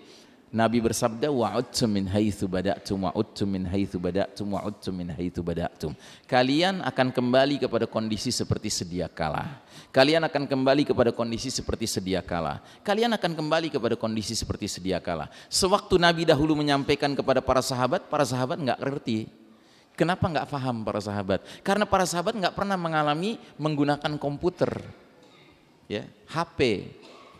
Nabi bersabda, wa'udtum min haitsu bada'tum wa'udtum min haitsu bada'tum wa'udtum min haitsu bada'tum. Kalian akan kembali kepada kondisi seperti sedia kala. Kalian akan kembali kepada kondisi seperti sedia kala. Kalian akan kembali kepada kondisi seperti sedia kala. Sewaktu Nabi dahulu menyampaikan kepada para sahabat nggak ngerti. Kenapa nggak paham para sahabat? Karena para sahabat nggak pernah mengalami menggunakan komputer, ya, HP,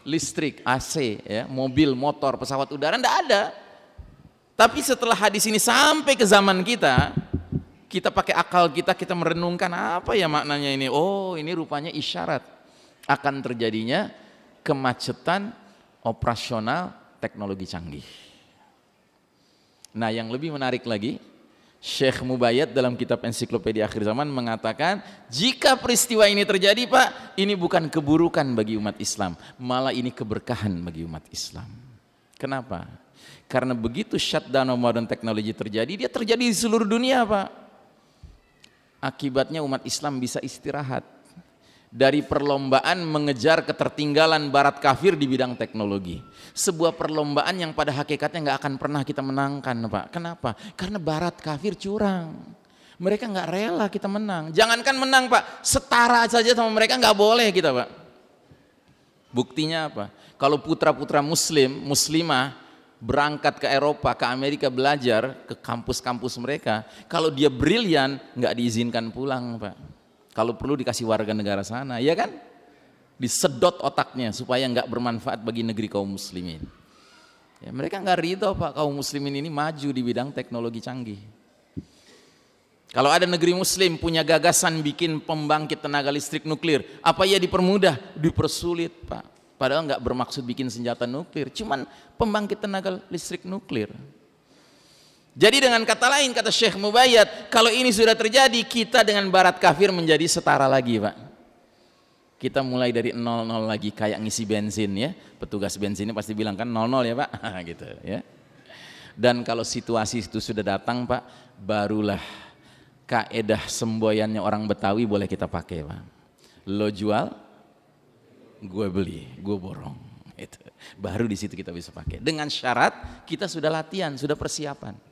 listrik, AC, ya, mobil, motor, pesawat udara, nggak ada. Tapi setelah hadis ini sampai ke zaman kita pakai akal kita merenungkan apa ya maknanya ini. Oh, ini rupanya isyarat akan terjadinya kemacetan operasional teknologi canggih. Nah, yang lebih menarik lagi, Syekh Mubayyad dalam kitab Ensiklopedia Akhir Zaman mengatakan, jika peristiwa ini terjadi Pak, ini bukan keburukan bagi umat Islam, malah ini keberkahan bagi umat Islam. Kenapa? Karena begitu shutdown modern teknologi terjadi, dia terjadi di seluruh dunia Pak. Akibatnya umat Islam bisa istirahat dari perlombaan mengejar ketertinggalan barat kafir di bidang teknologi. Sebuah perlombaan yang pada hakikatnya nggak akan pernah kita menangkan Pak. Kenapa? Karena barat kafir curang. Mereka nggak rela kita menang. Jangankan menang Pak, setara saja sama mereka nggak boleh kita Pak. Buktinya apa? Kalau putra-putra muslimah berangkat ke Eropa, ke Amerika belajar, ke kampus-kampus mereka, kalau dia brilian nggak diizinkan pulang Pak. Kalau perlu dikasih warga negara sana, ya kan? Disedot otaknya supaya nggak bermanfaat bagi negeri kaum muslimin. Ya, mereka nggak ridho Pak kaum muslimin ini maju di bidang teknologi canggih. Kalau ada negeri muslim punya gagasan bikin pembangkit tenaga listrik nuklir, apa ya dipermudah? Dipersulit Pak. Padahal nggak bermaksud bikin senjata nuklir, cuman pembangkit tenaga listrik nuklir. Jadi dengan kata lain, kata Syekh Mubayyad, kalau ini sudah terjadi, kita dengan barat kafir menjadi setara lagi Pak. Kita mulai dari 00 lagi, kayak ngisi bensin ya. Petugas bensinnya pasti bilang kan 00 ya Pak, gitu ya. Dan kalau situasi itu sudah datang Pak, barulah kaedah semboyannya orang Betawi boleh kita pakai Pak. Lo jual, gue beli, gue borong. Itu. Baru di situ kita bisa pakai. Dengan syarat kita sudah latihan, sudah persiapan.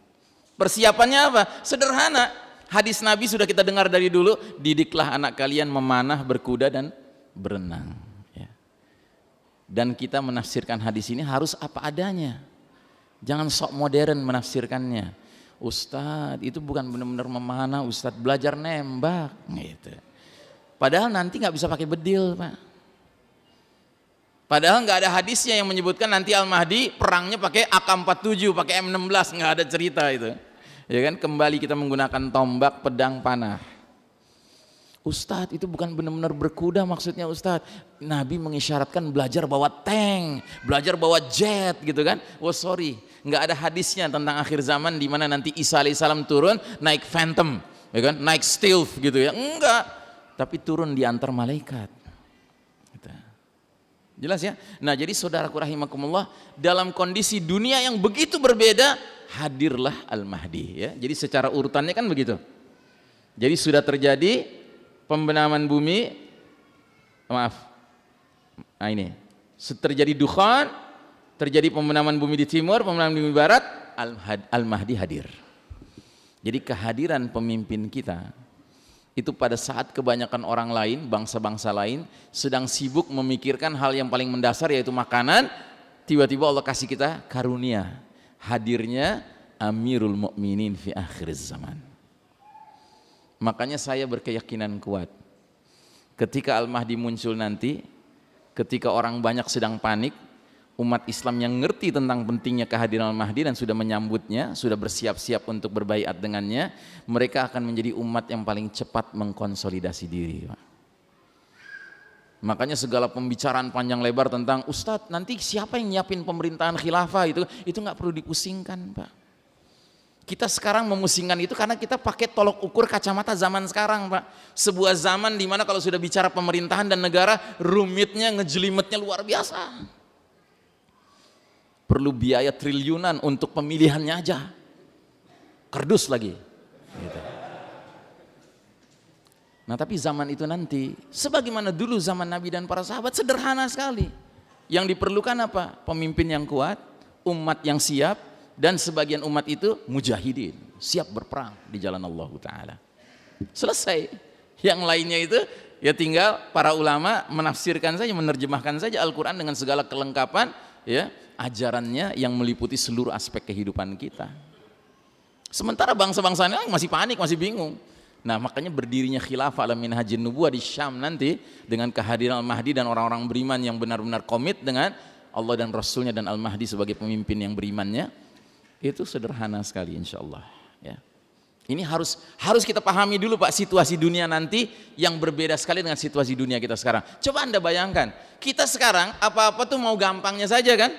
Persiapannya apa? Sederhana. Hadis Nabi sudah kita dengar dari dulu, didiklah anak kalian memanah, berkuda dan berenang. Ya. Dan kita menafsirkan hadis ini harus apa adanya. Jangan sok modern menafsirkannya. Ustadz itu bukan benar-benar memanah, Ustadz belajar nembak. Gitu. Padahal nanti nggak bisa pakai bedil Pak. Padahal nggak ada hadisnya yang menyebutkan nanti Al-Mahdi perangnya pakai AK-47, pakai M16, nggak ada cerita itu. Ya kan, kembali kita menggunakan tombak, pedang, panah. Ustadz itu bukan benar-benar berkuda maksudnya Ustadz. Nabi mengisyaratkan belajar bawa tank, belajar bawa jet gitu kan. Oh sorry, nggak ada hadisnya tentang akhir zaman di mana nanti Isa alaihissalam turun naik Phantom, ya kan, naik Stealth gitu ya. Enggak, tapi turun di antar malaikat. Gitu. Jelas ya? Nah jadi saudaraku rahimakumullah, dalam kondisi dunia yang begitu berbeda, hadirlah Al-Mahdi ya. Jadi secara urutannya kan begitu. Jadi sudah terjadi pembenaman bumi, maaf. Nah ini, terjadi dukhan, terjadi pembenaman bumi di timur, pembenaman bumi barat, Al-Mahdi hadir. Jadi kehadiran pemimpin kita itu pada saat kebanyakan orang lain, bangsa-bangsa lain sedang sibuk memikirkan hal yang paling mendasar yaitu makanan, tiba-tiba Allah kasih kita karunia. Hadirnya Amirul Mukminin fi akhir zaman. Makanya saya berkeyakinan kuat, ketika Al-Mahdi muncul nanti, ketika orang banyak sedang panik, umat Islam yang ngerti tentang pentingnya kehadiran Al-Mahdi dan sudah menyambutnya, sudah bersiap-siap untuk berbaiat dengannya, mereka akan menjadi umat yang paling cepat mengkonsolidasi diri, Pak. Makanya segala pembicaraan panjang lebar tentang Ustadz nanti siapa yang nyiapin pemerintahan khilafah itu nggak perlu dipusingkan, Pak. Kita sekarang memusingkan itu karena kita pakai tolok ukur kacamata zaman sekarang, Pak. Sebuah zaman di mana kalau sudah bicara pemerintahan dan negara, rumitnya, ngejelimetnya luar biasa. Perlu biaya triliunan untuk pemilihannya aja. Kardus lagi. Gitu. Nah tapi zaman itu nanti, sebagaimana dulu zaman Nabi dan para sahabat, sederhana sekali. Yang diperlukan apa? Pemimpin yang kuat, umat yang siap, dan sebagian umat itu mujahidin, siap berperang di jalan Allah Ta'ala. Selesai. Yang lainnya itu ya tinggal para ulama menafsirkan saja, menerjemahkan saja Al-Quran dengan segala kelengkapan ya ajarannya yang meliputi seluruh aspek kehidupan kita. Sementara bangsa-bangsa lain masih panik, masih bingung. Nah makanya berdirinya khilafah ala minhajin nubuwah di Syam nanti dengan kehadiran Al-Mahdi dan orang-orang beriman yang benar-benar komit dengan Allah dan Rasulnya dan Al-Mahdi sebagai pemimpin yang berimannya, itu sederhana sekali insyaallah ya. Ini harus kita pahami dulu Pak, situasi dunia nanti yang berbeda sekali dengan situasi dunia kita sekarang. Coba Anda bayangkan, kita sekarang apa-apa tuh mau gampangnya saja kan,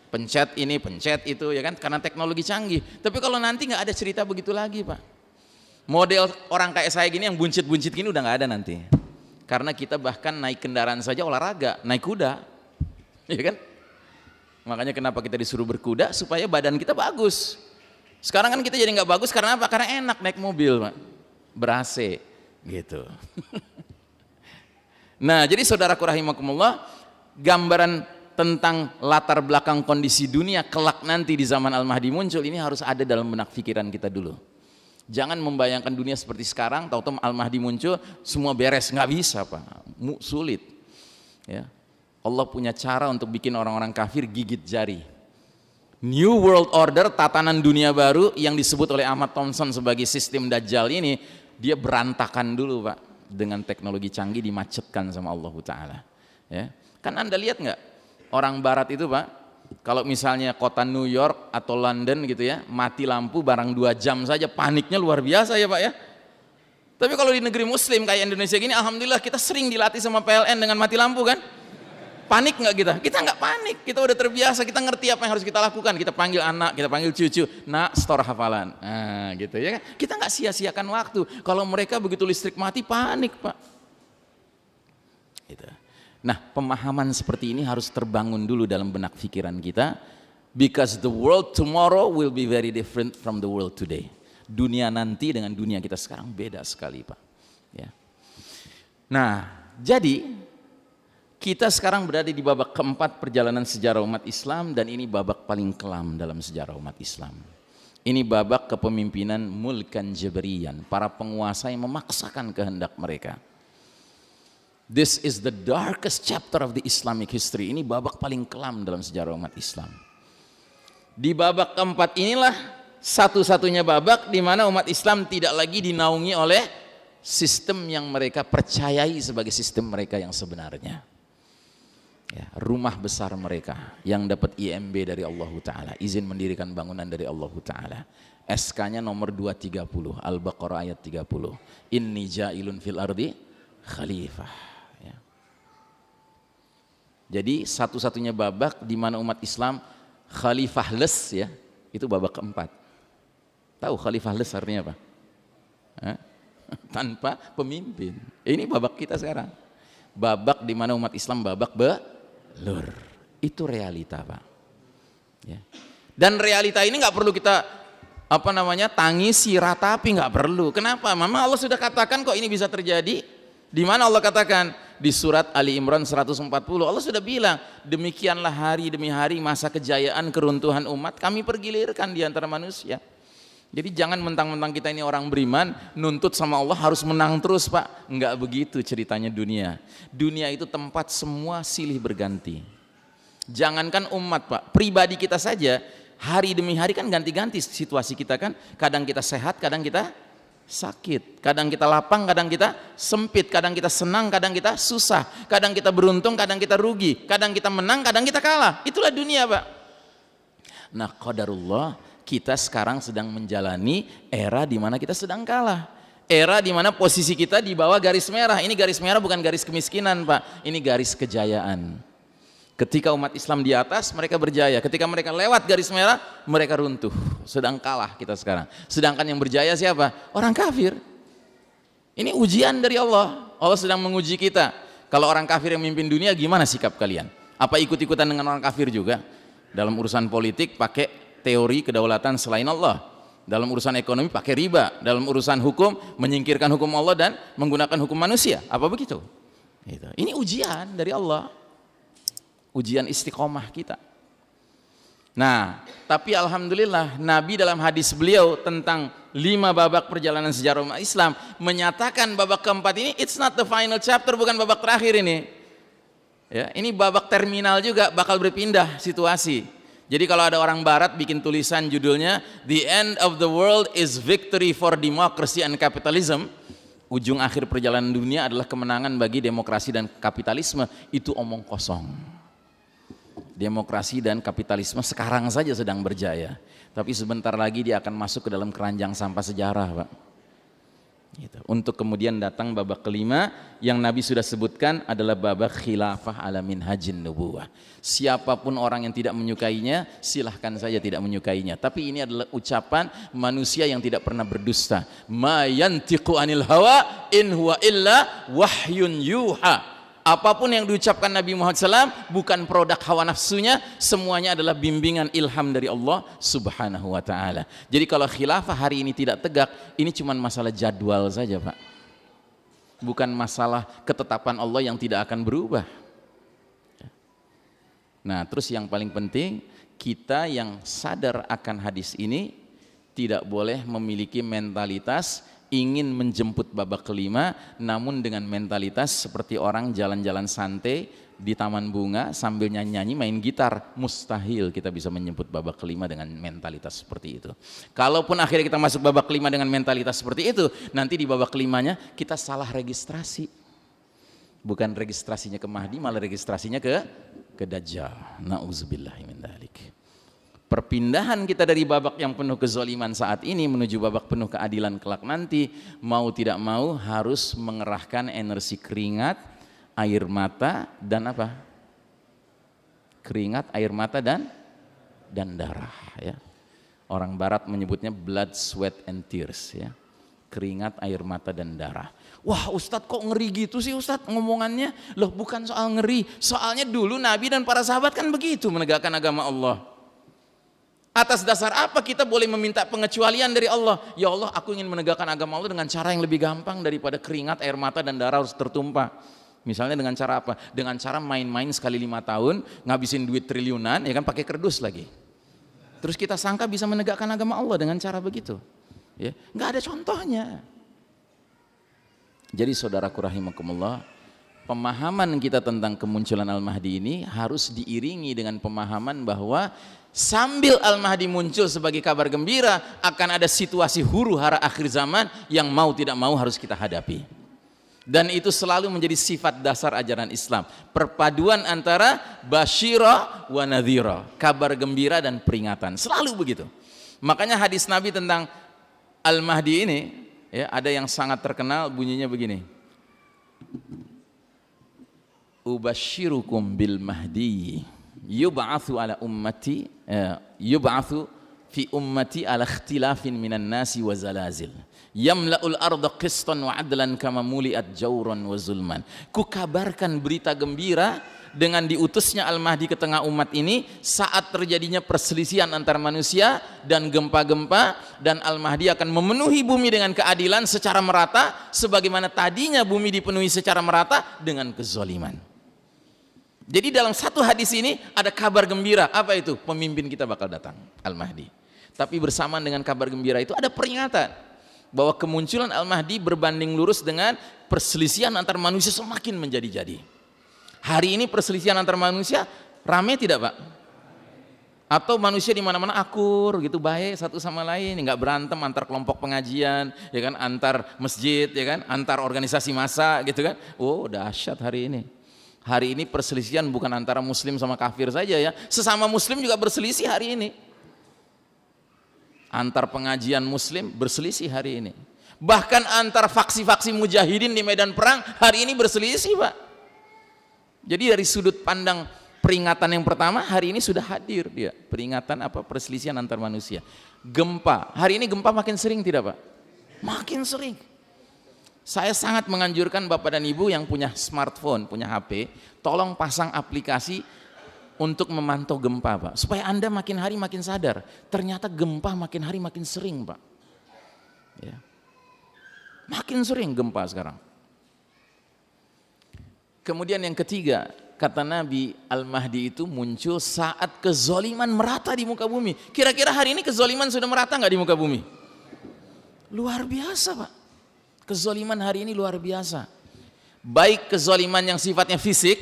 pencet ini, pencet itu ya kan, karena teknologi canggih. Tapi kalau nanti nggak ada cerita begitu lagi Pak. Model orang kayak saya gini yang buncit-buncit gini udah nggak ada nanti, karena kita bahkan naik kendaraan saja olahraga, naik kuda, ya kan? Makanya kenapa kita disuruh berkuda, supaya badan kita bagus. Sekarang kan kita jadi nggak bagus karena apa? Karena enak naik mobil, Pak, ber-AC gitu. Nah jadi saudaraku rahimakumullah, gambaran tentang latar belakang kondisi dunia kelak nanti di zaman Al-Mahdi muncul ini harus ada dalam benak pikiran kita dulu. Jangan membayangkan dunia seperti sekarang, tahu-tahu Al-Mahdi muncul semua beres, nggak bisa Pak, sulit ya. Allah punya cara untuk bikin orang-orang kafir gigit jari. New World Order, tatanan dunia baru yang disebut oleh Ahmad Thompson sebagai sistem Dajjal ini, dia berantakan dulu Pak, dengan teknologi canggih dimacetkan sama Allah Ta'ala ya. Kan Anda lihat nggak orang barat itu Pak, kalau misalnya kota New York atau London gitu ya, mati lampu barang 2 jam saja, paniknya luar biasa ya Pak ya. Tapi kalau di negeri muslim kayak Indonesia gini, alhamdulillah kita sering dilatih sama PLN dengan mati lampu kan. Panik nggak kita? Kita nggak panik, kita udah terbiasa, kita ngerti apa yang harus kita lakukan. Kita panggil anak, kita panggil cucu, nak store hafalan, nah gitu ya kan. Kita nggak sia-siakan waktu. Kalau mereka begitu listrik mati, panik Pak gitu. Nah pemahaman seperti ini harus terbangun dulu dalam benak pikiran kita, because the world tomorrow will be very different from the world today. Dunia nanti dengan dunia kita sekarang beda sekali Pak ya. Nah jadi kita sekarang berada di babak keempat perjalanan sejarah umat Islam, dan ini babak paling kelam dalam sejarah umat Islam. Ini babak kepemimpinan mulkan jabariyan, para penguasa yang memaksakan kehendak mereka. This is the darkest chapter of the Islamic history. Ini babak paling kelam dalam sejarah umat Islam. Di babak keempat inilah satu-satunya babak di mana umat Islam tidak lagi dinaungi oleh sistem yang mereka percayai sebagai sistem mereka yang sebenarnya. Ya, rumah besar mereka yang dapat IMB dari Allah Ta'ala, izin mendirikan bangunan dari Allah Ta'ala, SK-nya nomor 230 Al-Baqarah ayat 30, inni ja'ilun fil ardi khalifah ya. Jadi satu-satunya babak di mana umat Islam khalifahless ya, itu babak keempat. Tahu khalifahless artinya apa? Tanpa pemimpin. Ini babak kita sekarang, babak di mana umat Islam babak belur. Itu realita Pak ya. Dan realita ini nggak perlu kita tangisi, ratapi, nggak perlu. Kenapa? Memang Allah sudah katakan kok ini bisa terjadi. Di mana Allah katakan di surat Ali Imran 140, Allah sudah bilang, demikianlah hari demi hari masa kejayaan keruntuhan umat kami pergilirkan di antara manusia. Jadi jangan mentang-mentang kita ini orang beriman, nuntut sama Allah harus menang terus Pak. Enggak begitu ceritanya dunia. Dunia itu tempat semua silih berganti. Jangankan umat Pak, pribadi kita saja hari demi hari kan ganti-ganti situasi kita kan. Kadang kita sehat, kadang kita sakit, kadang kita lapang, kadang kita sempit, kadang kita senang, kadang kita susah, kadang kita beruntung, kadang kita rugi, kadang kita menang, kadang kita kalah. Itulah dunia, Pak. Nah, qadarullah, kita sekarang sedang menjalani era di mana kita sedang kalah. Era di mana posisi kita di bawah garis merah. Ini garis merah bukan garis kemiskinan, Pak. Ini garis kejayaan. Ketika umat Islam di atas, mereka berjaya. Ketika mereka lewat garis merah, mereka runtuh. Sedang kalah kita sekarang. Sedangkan yang berjaya siapa? Orang kafir. Ini ujian dari Allah. Allah sedang menguji kita. Kalau orang kafir yang memimpin dunia, gimana sikap kalian? Apa ikut-ikutan dengan orang kafir juga? Dalam urusan politik, pakai teori kedaulatan selain Allah. Dalam urusan ekonomi, pakai riba. Dalam urusan hukum, menyingkirkan hukum Allah dan menggunakan hukum manusia. Apa begitu? Ini ujian dari Allah. Ujian istiqomah kita. Nah, tapi alhamdulillah Nabi dalam hadis beliau tentang 5 babak perjalanan sejarah umat Islam menyatakan babak keempat ini it's not the final chapter, bukan babak terakhir ini. Ya, ini babak terminal juga, bakal berpindah situasi. Jadi kalau ada orang barat bikin tulisan judulnya The End of the World is Victory for Democracy and Capitalism, ujung akhir perjalanan dunia adalah kemenangan bagi demokrasi dan kapitalisme, itu omong kosong. Demokrasi dan kapitalisme sekarang saja sedang berjaya, tapi sebentar lagi dia akan masuk ke dalam keranjang sampah sejarah, Pak. Gitu. Untuk kemudian datang babak kelima yang Nabi sudah sebutkan adalah babak khilafah ala minhajin nubuwah. Siapapun orang yang tidak menyukainya, silahkan saja tidak menyukainya. Tapi ini adalah ucapan manusia yang tidak pernah berdusta. Ma yantiqu anil hawa in huwa illa wahyun yuha. Apapun yang diucapkan Nabi Muhammad SAW bukan produk hawa nafsunya, semuanya adalah bimbingan ilham dari Allah Subhanahu wa ta'ala. Jadi kalau khilafah hari ini tidak tegak, ini cuma masalah jadwal saja, Pak. Bukan masalah ketetapan Allah yang tidak akan berubah. Nah, terus yang paling penting, kita yang sadar akan hadis ini tidak boleh memiliki mentalitas ingin menjemput babak kelima, namun dengan mentalitas seperti orang jalan-jalan santai di taman bunga sambil nyanyi-nyanyi main gitar. Mustahil kita bisa menjemput babak kelima dengan mentalitas seperti itu. Kalaupun akhirnya kita masuk babak kelima dengan mentalitas seperti itu, nanti di babak kelimanya kita salah registrasi. Bukan registrasinya ke Mahdi, malah registrasinya ke Dajjal. Na'udzubillahi min dzalik. Perpindahan kita dari babak yang penuh kezaliman saat ini menuju babak penuh keadilan kelak nanti, mau tidak mau harus mengerahkan energi keringat, air mata dan apa? Keringat, air mata dan darah, ya. Orang barat menyebutnya blood, sweat and tears, ya. Keringat, air mata dan darah. Wah, Ustadz kok ngeri gitu sih Ustadz ngomongannya? Loh, bukan soal ngeri, soalnya dulu Nabi dan para sahabat kan begitu menegakkan agama Allah. Atas dasar apa kita boleh meminta pengecualian dari Allah? Ya Allah, aku ingin menegakkan agama Allah dengan cara yang lebih gampang daripada keringat, air mata dan darah harus tertumpah. Misalnya dengan cara apa? Dengan cara main-main sekali 5 tahun, ngabisin duit triliunan, ya kan, pakai kerdus lagi. Terus kita sangka bisa menegakkan agama Allah dengan cara begitu. Ya, nggak ada contohnya. Jadi saudaraku rahimakumullah, pemahaman kita tentang kemunculan Al-Mahdi ini harus diiringi dengan pemahaman bahwa sambil Al-Mahdi muncul sebagai kabar gembira, akan ada situasi huru hara akhir zaman yang mau tidak mau harus kita hadapi. Dan itu selalu menjadi sifat dasar ajaran Islam, perpaduan antara basyira wa nadhira, kabar gembira dan peringatan, selalu begitu. Makanya hadis Nabi tentang Al-Mahdi ini, ya, ada yang sangat terkenal, bunyinya begini: ubasyirukum bil mahdi yub'atsu ala ummati yub'atsu fi ummati ala ikhtilafin minan nasi wa zalazil yamla'ul arda qistan wa adlan kama muliat jawran wa zulman. Ku kabarkan berita gembira dengan diutusnya Al-Mahdi ke tengah umat ini saat terjadinya perselisihan antar manusia dan gempa-gempa, dan Al-Mahdi akan memenuhi bumi dengan keadilan secara merata sebagaimana tadinya bumi dipenuhi secara merata dengan kezaliman. Jadi dalam satu hadis ini ada kabar gembira. Apa itu? Pemimpin kita bakal datang, Al-Mahdi. Tapi bersamaan dengan kabar gembira itu ada peringatan bahwa kemunculan Al-Mahdi berbanding lurus dengan perselisihan antar manusia semakin menjadi-jadi. Hari ini perselisihan antar manusia rame tidak, Pak? Atau manusia di mana-mana akur gitu, baik satu sama lain, nggak berantem antar kelompok pengajian, ya kan, antar masjid, ya kan, antar organisasi massa gitu kan. Oh, dahsyat hari ini. Hari ini perselisihan bukan antara muslim sama kafir saja ya, sesama muslim juga berselisih hari ini. Antar pengajian muslim berselisih hari ini. Bahkan antar faksi-faksi mujahidin di medan perang hari ini berselisih, Pak. Jadi dari sudut pandang peringatan yang pertama hari ini sudah hadir dia. Peringatan apa? Perselisihan antar manusia. Gempa. Hari ini gempa makin sering tidak, Pak? Makin sering. Saya sangat menganjurkan Bapak dan Ibu yang punya smartphone, punya HP, tolong pasang aplikasi untuk memantau gempa, Pak. Supaya Anda makin hari makin sadar, ternyata gempa makin hari makin sering, Pak. Ya. Makin sering gempa sekarang. Kemudian yang ketiga, kata Nabi, Al-Mahdi itu muncul saat kezoliman merata di muka bumi. Kira-kira hari ini kezoliman sudah merata nggak di muka bumi? Luar biasa, Pak. Kezoliman hari ini luar biasa. Baik kezoliman yang sifatnya fisik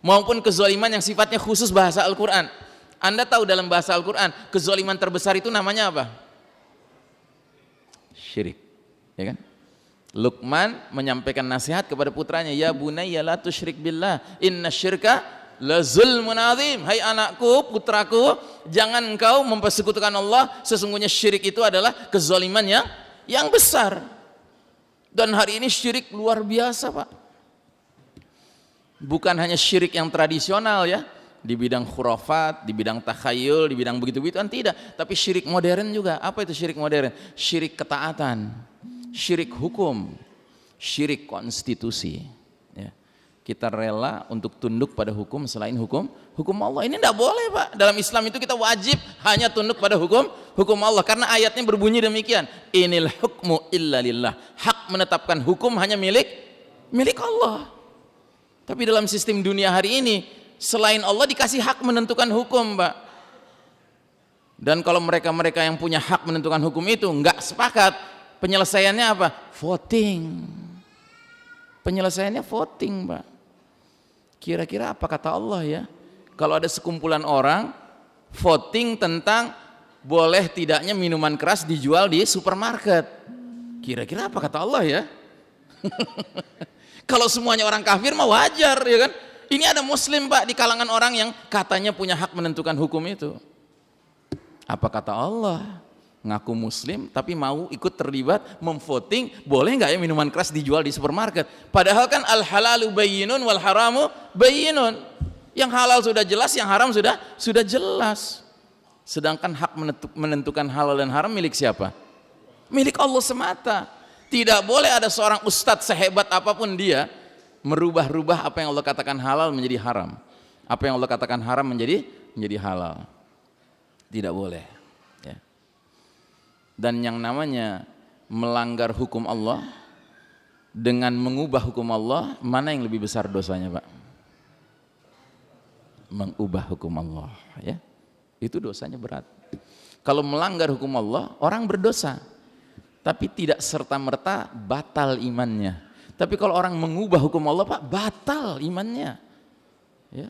maupun kezoliman yang sifatnya khusus bahasa Al-Quran. Anda tahu dalam bahasa Al-Quran kezoliman terbesar itu namanya apa? Syirik, ya kan? Luqman menyampaikan nasihat kepada putranya, ya bunayya la tusyrik billah inna syirka la zulmun azim. Hai anakku, putraku, jangan engkau mempersekutukan Allah, sesungguhnya syirik itu adalah kezaliman yang besar. Dan hari ini syirik luar biasa, Pak. Bukan hanya syirik yang tradisional ya, di bidang khurafat, di bidang takhayul, di bidang begitu-begituan, tidak, tapi syirik modern juga. Apa itu syirik modern? Syirik ketaatan, syirik hukum, syirik konstitusi. Ya. Kita rela untuk tunduk pada hukum selain hukum Allah. Ini tidak boleh, Pak. Dalam Islam itu kita wajib hanya tunduk pada hukum Allah, karena ayatnya berbunyi demikian. Inil hukmu illa lillah. Hak menetapkan hukum hanya milik Allah. Tapi dalam sistem dunia hari ini, selain Allah dikasih hak menentukan hukum, Pak. Dan kalau mereka-mereka yang punya hak menentukan hukum itu nggak sepakat, penyelesaiannya apa? Voting. Penyelesaiannya voting, Pak. Kira-kira apa kata Allah ya? Kalau ada sekumpulan orang voting tentang boleh tidaknya minuman keras dijual di supermarket. Kira-kira apa kata Allah ya? Kalau semuanya orang kafir mah wajar ya kan? Ini ada muslim, Pak, di kalangan orang yang katanya punya hak menentukan hukum itu. Apa kata Allah? Ngaku muslim tapi mau ikut terlibat memvoting boleh nggak ya minuman keras dijual di supermarket, padahal kan al halalu bayyinun wal haramu bayyinun. Yang halal sudah jelas, yang haram sudah jelas. Sedangkan hak menentukan halal dan haram milik siapa? Milik Allah semata. Tidak boleh ada seorang ustadz sehebat apapun dia merubah-rubah apa yang Allah katakan halal menjadi haram, apa yang Allah katakan haram menjadi halal. Tidak boleh. Dan yang namanya melanggar hukum Allah dengan mengubah hukum Allah, mana yang lebih besar dosanya, Pak? Mengubah hukum Allah ya, itu dosanya berat. Kalau melanggar hukum Allah, orang berdosa tapi tidak serta-merta batal imannya. Tapi kalau orang mengubah hukum Allah, Pak, batal imannya ya.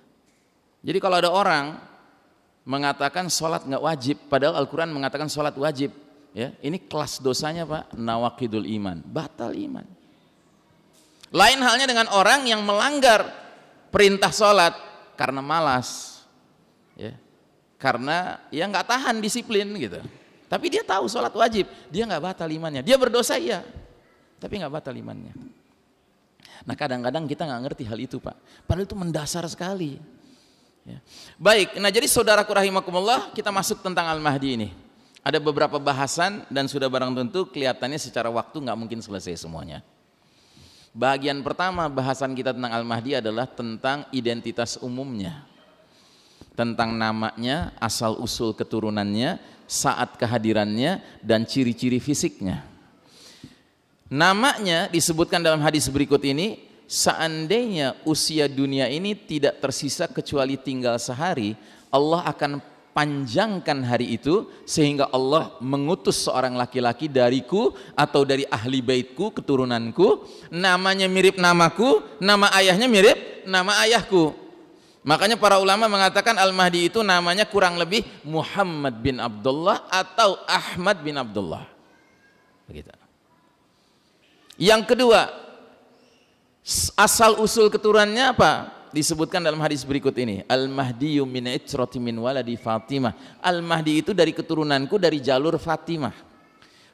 Jadi kalau ada orang mengatakan sholat nggak wajib padahal Al-Quran mengatakan sholat wajib ya, ini kelas dosanya, Pak, nawaqidul iman, batal iman. Lain halnya dengan orang yang melanggar perintah sholat karena malas ya, karena ya nggak tahan disiplin gitu, tapi dia tahu sholat wajib, dia nggak batal imannya. Dia berdosa iya, tapi nggak batal imannya. Nah kadang-kadang kita nggak ngerti hal itu, Pak, padahal itu mendasar sekali ya. Baik, nah jadi saudaraku rahimakumullah, kita masuk tentang Al-Mahdi ini. Ada beberapa bahasan dan sudah barang tentu kelihatannya secara waktu nggak mungkin selesai semuanya. Bagian pertama bahasan kita tentang Al-Mahdi adalah tentang identitas umumnya, tentang namanya, asal usul keturunannya, saat kehadirannya, dan ciri-ciri fisiknya. Namanya disebutkan dalam hadis berikut ini, seandainya usia dunia ini tidak tersisa kecuali tinggal sehari, Allah akan panjangkan hari itu sehingga Allah mengutus seorang laki-laki dariku atau dari ahli baitku, keturunanku, namanya mirip namaku, nama ayahnya mirip nama ayahku. Makanya para ulama mengatakan Al-Mahdi itu namanya kurang lebih Muhammad bin Abdullah atau Ahmad bin Abdullah. Begitu. Yang kedua, asal usul keturunannya apa? Disebutkan dalam hadis berikut ini. Al-Mahdiyu min itrati min waladi Fatimah. Al-Mahdi itu dari keturunanku dari jalur Fatimah.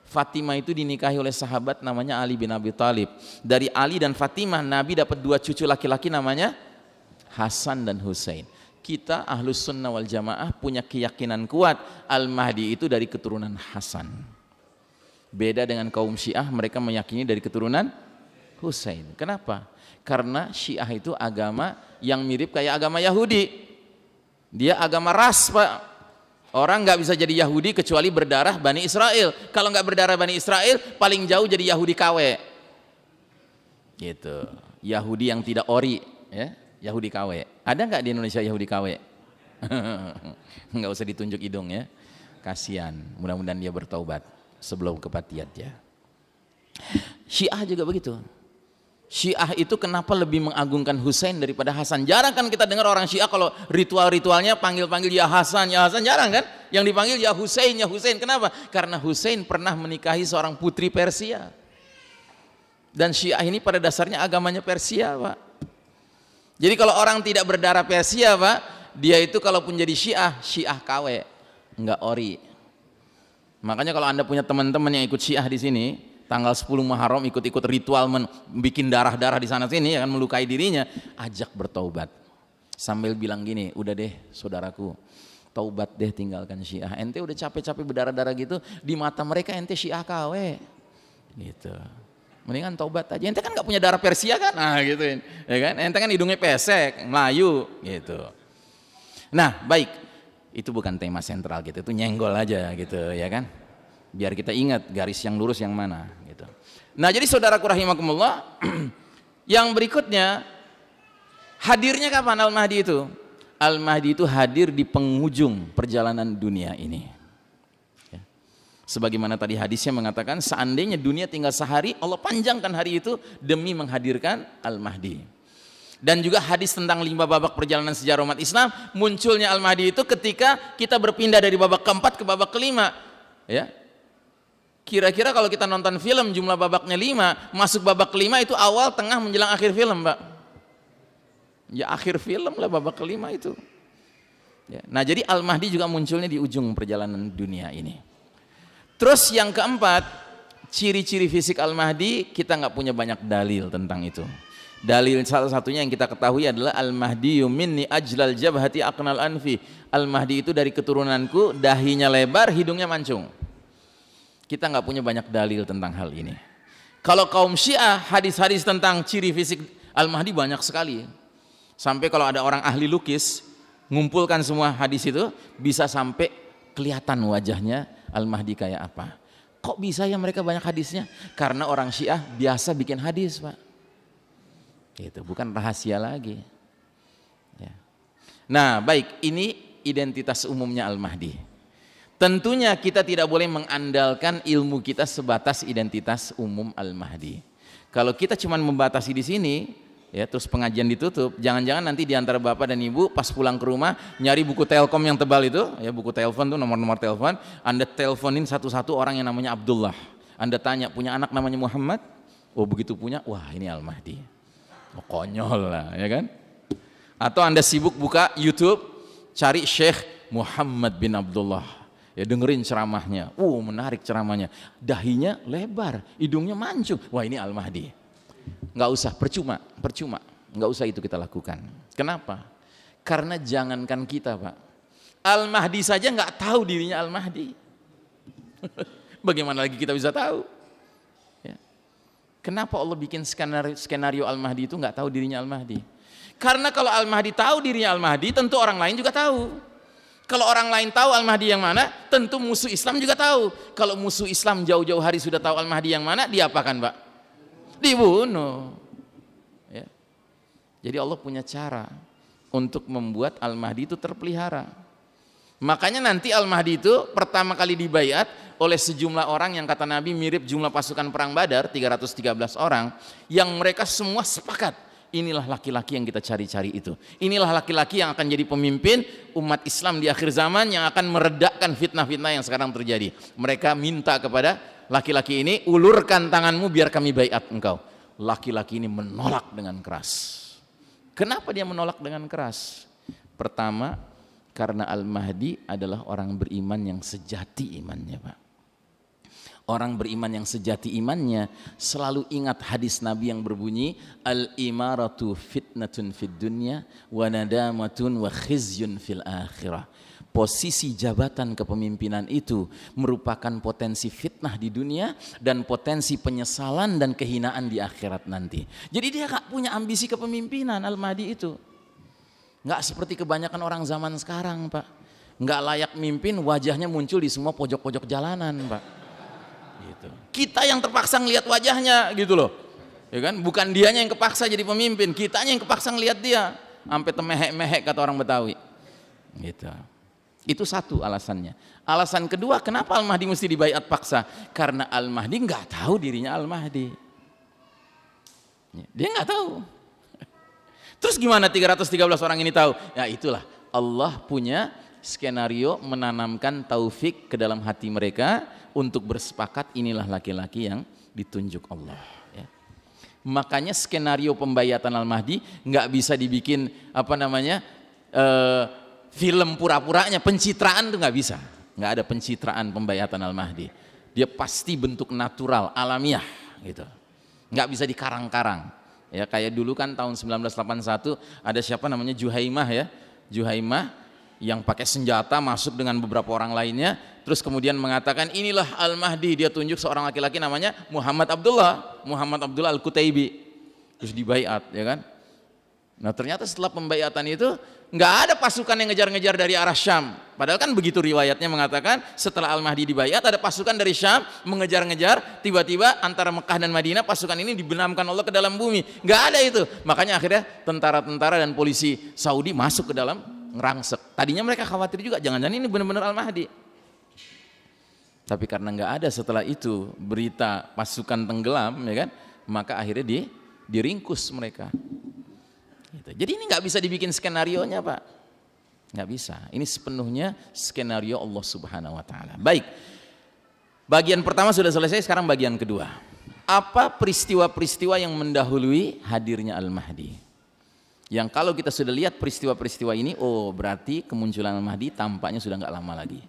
Fatimah itu dinikahi oleh sahabat namanya Ali bin Abi Thalib. Dari Ali dan Fatimah Nabi dapat 2 cucu laki-laki namanya Hasan dan Husain. Kita Ahlus Sunnah wal Jamaah punya keyakinan kuat Al-Mahdi itu dari keturunan Hasan. Beda dengan kaum Syiah, mereka meyakini dari keturunan Husain. Kenapa? Karena Syiah itu agama yang mirip kayak agama Yahudi. Dia agama ras, Pak. Orang nggak bisa jadi Yahudi kecuali berdarah Bani Israel. Kalau nggak berdarah Bani Israel, paling jauh jadi Yahudi KW. Gitu. Yahudi yang tidak ori, ya. Yahudi KW. Ada nggak di Indonesia Yahudi KW? Nggak usah ditunjuk hidung ya. Kasihan. Mudah-mudahan dia bertaubat sebelum kematian dia. Syiah juga begitu. Syiah itu kenapa lebih mengagungkan Husain daripada Hasan? Jarang kan kita dengar orang Syiah kalau ritual-ritualnya panggil-panggil ya Hasan, jarang kan? Yang dipanggil ya Husain, ya Husain. Kenapa? Karena Husain pernah menikahi seorang putri Persia. Dan Syiah ini pada dasarnya agamanya Persia, Pak. Jadi kalau orang tidak berdarah Persia, Pak, dia itu kalaupun jadi Syiah KW, enggak ori. Makanya kalau Anda punya teman-teman yang ikut Syiah di sini, tanggal 10 Muharram ikut-ikut ritual bikin darah-darah di sana sini, akan melukai dirinya, ajak bertaubat. Sambil bilang gini, udah deh saudaraku, taubat deh tinggalkan Syiah. Ente udah capek-capek berdarah-darah gitu, di mata mereka ente Syiah KW. Gitu. Mendingan taubat aja. Ente kan nggak punya darah Persia kan? Nah gituin, ya kan? Ente kan hidungnya pesek, Melayu, gitu. Nah baik, itu bukan tema sentral gitu, itu nyenggol aja gitu, ya kan? Biar kita ingat garis yang lurus yang mana, gitu. Nah jadi saudaraku rahimakumullah, yang berikutnya hadirnya kapan Al-Mahdi itu? Al-Mahdi itu hadir di penghujung perjalanan dunia ini. Sebagaimana tadi hadisnya mengatakan, seandainya dunia tinggal sehari, Allah panjangkan hari itu demi menghadirkan Al-Mahdi. Dan juga hadis tentang 5 babak perjalanan sejarah umat Islam, munculnya Al-Mahdi itu ketika kita berpindah dari babak keempat ke babak kelima. Ya. Kira-kira kalau kita nonton film jumlah babaknya 5, masuk babak kelima itu awal, tengah, menjelang akhir film, Pak. Ya akhir film lah babak kelima itu. Ya. Nah jadi Al-Mahdi juga munculnya di ujung perjalanan dunia ini. Terus yang keempat, ciri-ciri fisik Al-Mahdi, kita nggak punya banyak dalil tentang itu. Dalil salah satunya yang kita ketahui adalah Al-Mahdi minni ajlal jabhati aqnal anfi. Al-Mahdi itu dari keturunanku, dahinya lebar, hidungnya mancung. Kita nggak punya banyak dalil tentang hal ini. Kalau kaum Syiah, hadis-hadis tentang ciri fisik Al-Mahdi banyak sekali. Sampai kalau ada orang ahli lukis, ngumpulkan semua hadis itu, bisa sampai kelihatan wajahnya Al-Mahdi kayak apa. Kok bisa ya mereka banyak hadisnya? Karena orang Syiah biasa bikin hadis, Pak. Itu bukan rahasia lagi. Ya. Nah, baik, ini identitas umumnya Al-Mahdi. Tentunya kita tidak boleh mengandalkan ilmu kita sebatas identitas umum Al-Mahdi. Kalau kita cuma membatasi di sini, ya terus pengajian ditutup, jangan-jangan nanti di antara bapak dan ibu pas pulang ke rumah nyari buku Telkom yang tebal itu, ya buku telepon tuh nomor-nomor telepon, Anda teleponin satu-satu orang yang namanya Abdullah. Anda tanya, punya anak namanya Muhammad? Oh begitu punya, wah ini Al-Mahdi. Oh, konyol lah, ya kan? Atau Anda sibuk buka YouTube, cari Syekh Muhammad bin Abdullah, ya dengerin ceramahnya, menarik ceramahnya, dahinya lebar, hidungnya mancung, wah ini Al-Mahdi. Nggak usah, percuma, nggak usah itu kita lakukan. Kenapa? Karena jangankan kita, Pak, Al-Mahdi saja nggak tahu dirinya Al-Mahdi. Bagaimana lagi kita bisa tahu? Ya. Kenapa Allah bikin skenario Al-Mahdi itu nggak tahu dirinya Al-Mahdi? Karena kalau Al-Mahdi tahu dirinya Al-Mahdi, tentu orang lain juga tahu. Kalau orang lain tahu Al-Mahdi yang mana, tentu musuh Islam juga tahu. Kalau musuh Islam jauh-jauh hari sudah tahu Al-Mahdi yang mana, diapakan, Pak? Dibunuh. Ya. Jadi Allah punya cara untuk membuat Al-Mahdi itu terpelihara. Makanya nanti Al-Mahdi itu pertama kali dibaiat oleh sejumlah orang yang kata Nabi mirip jumlah pasukan perang Badar, 313 orang, yang mereka semua sepakat inilah laki-laki yang kita cari-cari itu. Inilah laki-laki yang akan jadi pemimpin umat Islam di akhir zaman, yang akan meredakan fitnah-fitnah yang sekarang terjadi. Mereka minta kepada laki-laki ini, ulurkan tanganmu biar kami baiat engkau. Laki-laki ini menolak dengan keras. Kenapa dia menolak dengan keras? Pertama, karena Al-Mahdi adalah orang beriman yang sejati imannya, Pak. Orang beriman yang sejati imannya selalu ingat hadis Nabi yang berbunyi, al-imaratu fitnatun fid dunya wa nadamatun wa khizyun fil akhirah. Posisi jabatan kepemimpinan itu merupakan potensi fitnah di dunia dan potensi penyesalan dan kehinaan di akhirat nanti. Jadi dia gak punya ambisi kepemimpinan Al-Mahdi itu. Gak seperti kebanyakan orang zaman sekarang, Pak. Gak layak mimpin, wajahnya muncul di semua pojok-pojok jalanan, Pak. Gitu. Kita yang terpaksa ngelihat wajahnya gitu loh, ya kan? Bukan dianya yang kepaksa jadi pemimpin, kitanya yang kepaksa ngelihat dia sampai temehek-mehek kata orang Betawi gitu. Itu satu alasannya. Alasan kedua, kenapa Al-Mahdi mesti dibaiat paksa? Karena Al-Mahdi nggak tahu dirinya Al-Mahdi, dia nggak tahu. Terus gimana 313 orang ini tahu? Ya itulah, Allah punya skenario menanamkan taufik ke dalam hati mereka untuk bersepakat inilah laki-laki yang ditunjuk Allah, ya. Makanya skenario pembayatan Al-Mahdi nggak bisa dibikin film pura-puranya, pencitraan itu nggak bisa. Nggak ada pencitraan pembayatan Al-Mahdi. Dia pasti bentuk natural, alamiah gitu. Nggak bisa dikarang-karang. Ya kayak dulu kan tahun 1981 ada siapa namanya Juhaimah, ya. Juhaimah yang pakai senjata masuk dengan beberapa orang lainnya, terus kemudian mengatakan inilah Al-Mahdi. Dia tunjuk seorang laki-laki namanya Muhammad Abdullah Al-Kutaibi, terus dibaiat, ya kan. Nah ternyata setelah pembaiatan itu nggak ada pasukan yang ngejar-ngejar dari arah Syam, padahal kan begitu riwayatnya mengatakan setelah Al-Mahdi dibaiat ada pasukan dari Syam mengejar-ngejar, tiba-tiba antara Mekah dan Madinah pasukan ini dibenamkan Allah ke dalam bumi. Nggak ada itu, makanya akhirnya tentara-tentara dan polisi Saudi masuk ke dalam ngerangsek. Tadinya mereka khawatir juga, jangan-jangan ini benar-benar Al-Mahdi. Tapi karena nggak ada setelah itu berita pasukan tenggelam, ya kan, maka akhirnya diringkus mereka. Gitu. Jadi ini nggak bisa dibikin skenarionya, Pak. Nggak bisa. Ini sepenuhnya skenario Allah Subhanahu Wa Taala. Baik. Bagian pertama sudah selesai, sekarang bagian kedua. Apa peristiwa-peristiwa yang mendahului hadirnya Al-Mahdi? Yang kalau kita sudah lihat peristiwa-peristiwa ini, oh berarti kemunculan Al-Mahdi tampaknya sudah nggak lama lagi.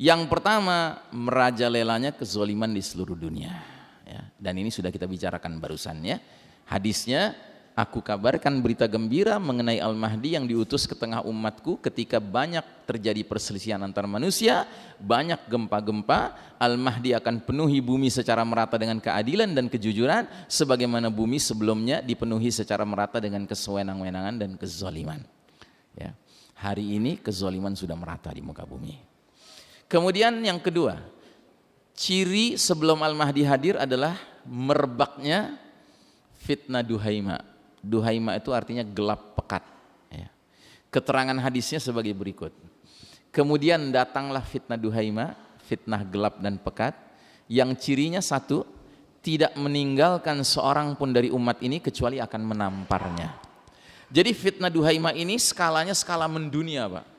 Yang pertama, merajalelanya kezoliman di seluruh dunia, ya. Dan ini sudah kita bicarakan barusan, ya. Hadisnya, aku kabarkan berita gembira mengenai Al-Mahdi yang diutus ke tengah umatku ketika banyak terjadi perselisihan antar manusia, banyak gempa-gempa. Al-Mahdi akan penuhi bumi secara merata dengan keadilan dan kejujuran, sebagaimana bumi sebelumnya dipenuhi secara merata dengan kesewenang-wenangan dan kezaliman, ya. Hari ini kezaliman sudah merata di muka bumi. Kemudian yang kedua, ciri sebelum Al-Mahdi hadir adalah merebaknya fitnah Duhaima. Duhaima itu artinya gelap pekat, ya. Keterangan hadisnya sebagai berikut. Kemudian datanglah fitnah Duhaima, fitnah gelap dan pekat, yang cirinya satu, tidak meninggalkan seorang pun dari umat ini kecuali akan menamparnya. Jadi fitnah Duhaima ini skalanya skala mendunia, Pak.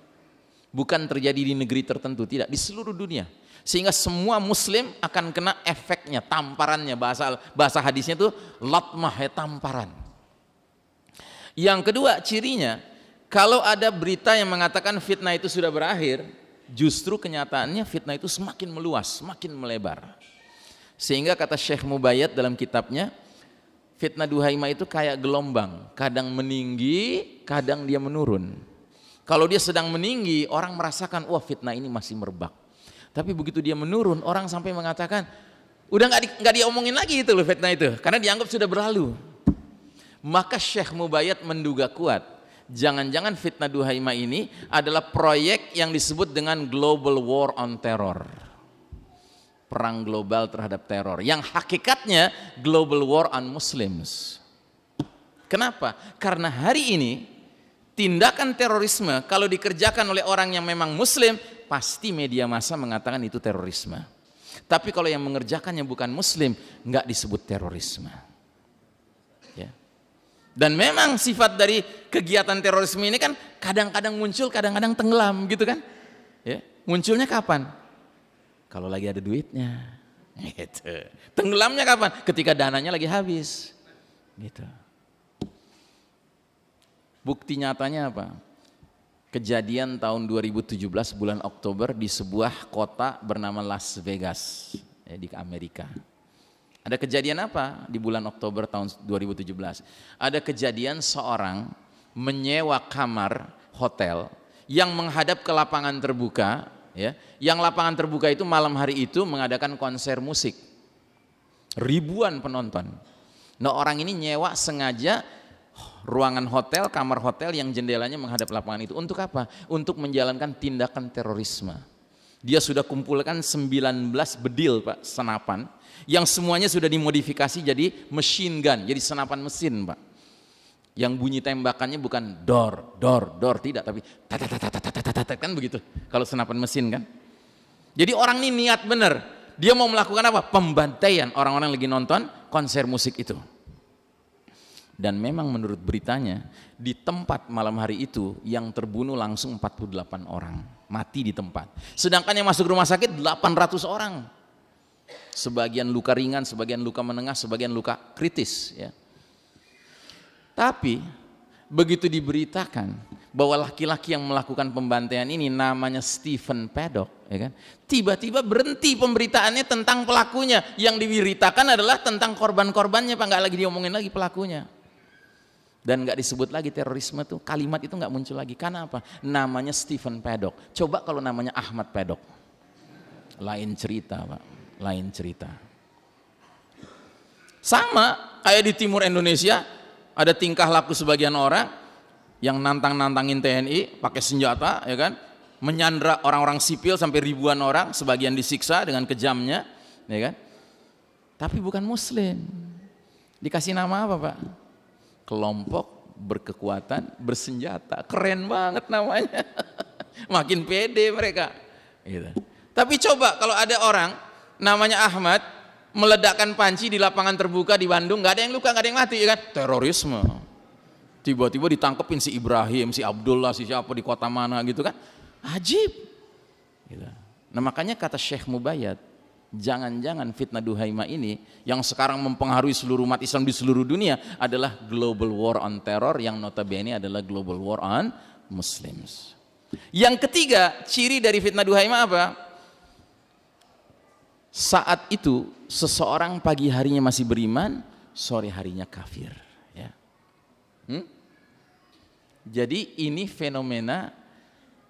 Bukan terjadi di negeri tertentu, tidak, di seluruh dunia. Sehingga semua muslim akan kena efeknya, tamparannya. Bahasa hadisnya itu latmah, ya, tamparan. Yang kedua cirinya, kalau ada berita yang mengatakan fitnah itu sudah berakhir, justru kenyataannya fitnah itu semakin meluas, semakin melebar. Sehingga kata Syekh Mubayyad dalam kitabnya, fitnah Duhaima itu kayak gelombang, kadang meninggi, kadang dia menurun. Kalau dia sedang meninggi, orang merasakan, wah fitnah ini masih merebak. Tapi begitu dia menurun, orang sampai mengatakan, udah nggak diomongin lagi itu loh fitnah itu, karena dianggap sudah berlalu. Maka Syekh Mubayyad menduga kuat, jangan-jangan fitnah Duhaima ini adalah proyek yang disebut dengan Global War on Terror, perang global terhadap teror, yang hakikatnya Global War on Muslims. Kenapa? Karena hari ini tindakan terorisme kalau dikerjakan oleh orang yang memang muslim, pasti media massa mengatakan itu terorisme. Tapi kalau yang mengerjakannya bukan muslim, nggak disebut terorisme, ya. Dan memang sifat dari kegiatan terorisme ini kan kadang-kadang muncul, kadang-kadang tenggelam gitu kan. Ya, munculnya kapan? Kalau lagi ada duitnya. Gitu. Tenggelamnya kapan? Ketika dananya lagi habis. Gitu. Bukti nyatanya apa? Kejadian tahun 2017 bulan Oktober di sebuah kota bernama Las Vegas, ya, di Amerika. Ada kejadian apa di bulan Oktober tahun 2017? Ada kejadian seorang menyewa kamar hotel yang menghadap ke lapangan terbuka, ya. Yang lapangan terbuka itu malam hari itu mengadakan konser musik. Ribuan penonton. Nah, orang ini nyewa sengaja ruangan hotel, kamar hotel yang jendelanya menghadap lapangan itu. Untuk apa? Untuk menjalankan tindakan terorisme. Dia sudah kumpulkan 19 bedil, Pak, senapan, yang semuanya sudah dimodifikasi jadi machine gun, jadi senapan mesin, Pak. Yang bunyi tembakannya bukan dor, tidak, tapi tat, kan begitu. Kalau senapan mesin kan. Jadi orang ini niat benar. Dia mau melakukan apa? Pembantaian orang-orang yang lagi nonton konser musik itu. Dan memang menurut beritanya, di tempat malam hari itu yang terbunuh langsung 48 orang, mati di tempat. Sedangkan yang masuk rumah sakit 800 orang. Sebagian luka ringan, sebagian luka menengah, sebagian luka kritis, ya. Tapi begitu diberitakan bahwa laki-laki yang melakukan pembantaian ini namanya Stephen Paddock, ya kan? Tiba-tiba berhenti pemberitaannya tentang pelakunya. Yang diberitakan adalah tentang korban-korbannya, Pak, nggak lagi diomongin lagi pelakunya. Dan nggak disebut lagi terorisme tuh, kalimat itu nggak muncul lagi. Karena apa? Namanya Stephen Paddock. Coba kalau namanya Ahmad Paddock, lain cerita, Pak, lain cerita. Sama kayak di timur Indonesia, ada tingkah laku sebagian orang yang nantangin TNI pakai senjata, ya kan, menyandra orang-orang sipil sampai ribuan orang, sebagian disiksa dengan kejamnya, ya kan. Tapi bukan Muslim. Dikasih nama apa, Pak? Kelompok berkekuatan bersenjata. Keren banget namanya. Makin pede mereka, gitu. Tapi coba kalau ada orang namanya Ahmad meledakkan panci di lapangan terbuka di Bandung, nggak ada yang luka, nggak ada yang mati, ya kan? Terorisme. Tiba-tiba ditangkepin si Ibrahim, si Abdullah, si siapa di kota mana gitu kan? Ajib, gitu. Nah, makanya kata Syekh Mubayyad, jangan-jangan fitnah Duhaimah ini yang sekarang mempengaruhi seluruh umat Islam di seluruh dunia adalah global war on terror, yang notabene adalah global war on Muslims. Yang ketiga, ciri dari fitnah Duhaimah apa? Saat itu seseorang pagi harinya masih beriman, sore harinya kafir, ya. Jadi ini fenomena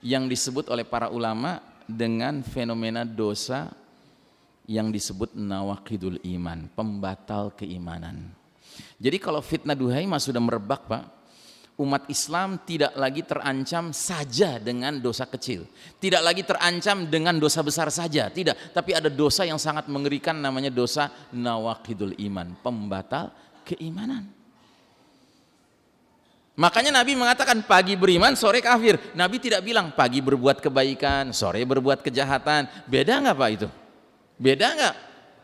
yang disebut oleh para ulama dengan fenomena dosa yang disebut nawaqidul iman, pembatal keimanan. Jadi kalau fitnah Duhaimah sudah merebak, Pak, umat Islam tidak lagi terancam saja dengan dosa kecil, tidak lagi terancam dengan dosa besar saja, tidak, tapi ada dosa yang sangat mengerikan namanya dosa nawaqidul iman, pembatal keimanan. Makanya Nabi mengatakan pagi beriman, sore kafir. Nabi tidak bilang pagi berbuat kebaikan, sore berbuat kejahatan. Beda nggak, Pak, itu? Beda nggak?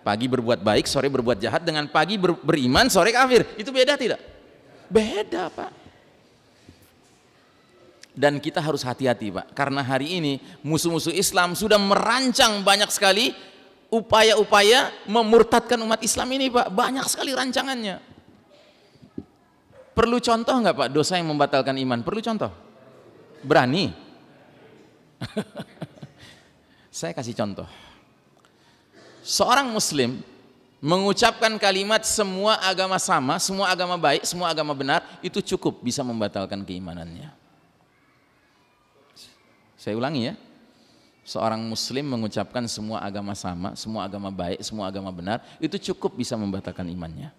Pagi berbuat baik, sore berbuat jahat, dengan pagi beriman, sore kafir. Itu beda tidak? Beda, Pak. Dan kita harus hati-hati, Pak, karena hari ini musuh-musuh Islam sudah merancang banyak sekali upaya-upaya memurtadkan umat Islam ini, Pak. Banyak sekali rancangannya. Perlu contoh nggak, Pak, dosa yang membatalkan iman? Perlu contoh? Berani? Saya kasih contoh. Seorang muslim mengucapkan kalimat semua agama sama, semua agama baik, semua agama benar, itu cukup bisa membatalkan keimanannya. Saya ulangi, ya. Seorang muslim mengucapkan semua agama sama, semua agama baik, semua agama benar, itu cukup bisa membatalkan imannya.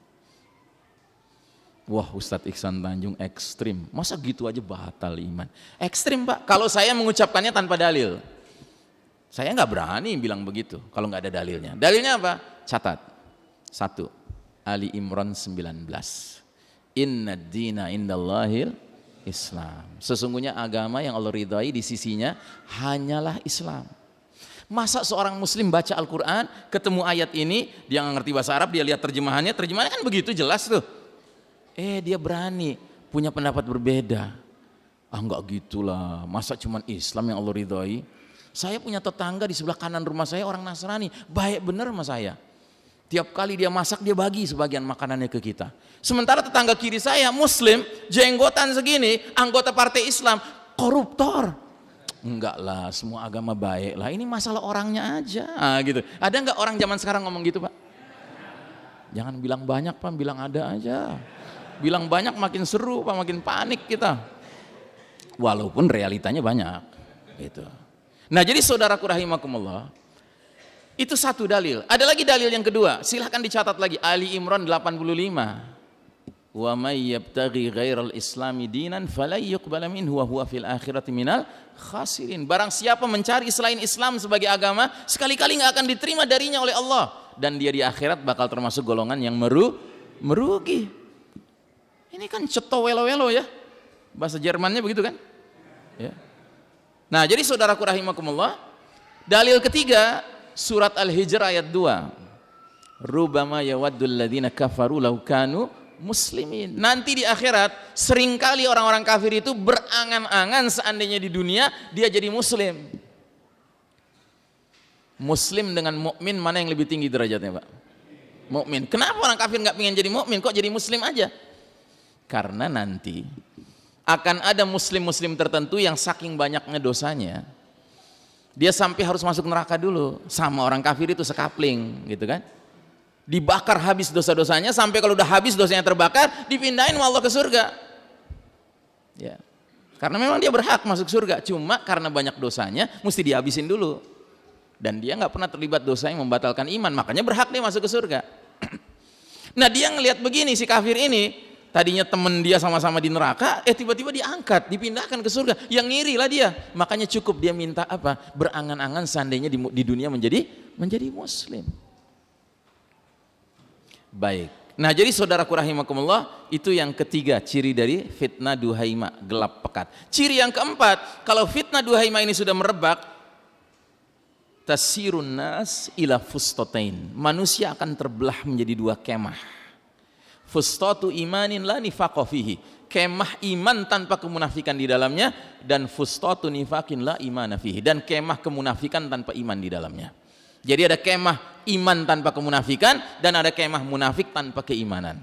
Wah, Ustadz Iksan Tanjung ekstrim, masa gitu aja batal iman? Ekstrim, Pak, kalau saya mengucapkannya tanpa dalil. Saya nggak berani bilang begitu kalau nggak ada dalilnya. Dalilnya apa? Catat. 1. Ali Imran 19. Inna dina indallahil Islam. Sesungguhnya agama yang Allah ridhai di sisinya hanyalah Islam. Masa seorang muslim baca Al-Quran, ketemu ayat ini, dia nggak ngerti bahasa Arab, dia lihat terjemahannya kan begitu jelas tuh. Dia berani punya pendapat berbeda. Enggak gitulah, masa cuman Islam yang Allah ridhoi? Saya punya tetangga di sebelah kanan rumah saya orang Nasrani, baik bener sama saya. Tiap kali dia masak dia bagi sebagian makanannya ke kita. Sementara tetangga kiri saya Muslim, jenggotan segini, anggota partai Islam, koruptor. Enggak lah, semua agama baik lah, ini masalah orangnya aja. Gitu. Ada enggak orang zaman sekarang ngomong gitu, Pak? Jangan bilang banyak, Pak, bilang ada aja. Bilang banyak makin seru, Pak, makin panik kita. Walaupun realitanya banyak. Gitu. Nah, jadi saudaraku rahimakumullah, itu satu dalil. Ada lagi dalil yang kedua, silahkan dicatat lagi, Ali Imran 85. Wa may yabtaghi ghairal islami dinan falan yuqbala minhu wa huwa fil akhirati minal khasirin. Barang siapa mencari selain Islam sebagai agama, sekali-kali enggak akan diterima darinya oleh Allah, dan dia di akhirat bakal termasuk golongan yang merugi. Ini kan ceto welo-welo ya. Bahasa Jermannya begitu kan? Ya. Nah, jadi saudaraku rahimakumullah, dalil ketiga surat Al-Hijr ayat 2. Rubama yawaddul ladzina kafaru law kanu muslimin. Nanti di akhirat seringkali orang-orang kafir itu berangan-angan seandainya di dunia dia jadi muslim. Muslim dengan mukmin mana yang lebih tinggi derajatnya, Pak? Mukmin. Kenapa orang kafir nggak pengen jadi mukmin, kok jadi muslim aja? Karena nanti akan ada muslim-muslim tertentu yang saking banyaknya dosanya, dia sampai harus masuk neraka dulu, sama orang kafir itu sekapling, gitu kan? Dibakar habis dosa-dosanya, sampai kalau udah habis dosanya terbakar, dipindahin sama Allah ke surga. Ya. Karena memang dia berhak masuk surga, cuma karena banyak dosanya mesti dihabisin dulu. Dan dia nggak pernah terlibat dosa yang membatalkan iman, makanya berhak dia masuk ke surga. Nah, dia ngelihat begini, si kafir ini tadinya temen dia sama-sama di neraka, tiba-tiba diangkat, dipindahkan ke surga. Yang ngiri lah dia. Makanya cukup dia minta apa? Berangan-angan seandainya di dunia menjadi muslim. Baik. Nah, jadi saudaraku rahimakumullah, itu yang ketiga ciri dari fitnah duhaima, gelap pekat. Ciri yang keempat, kalau fitnah duhaima ini sudah merebak, tasirun nas ila fustatain. Manusia akan terbelah menjadi dua kemah. Fustatu imanin la nifaqa fihi. Kemah iman tanpa kemunafikan di dalamnya, dan fustatu nifakin la imana fihi. Dan kemah kemunafikan tanpa iman di dalamnya. Jadi ada kemah iman tanpa kemunafikan, dan ada kemah munafik tanpa keimanan.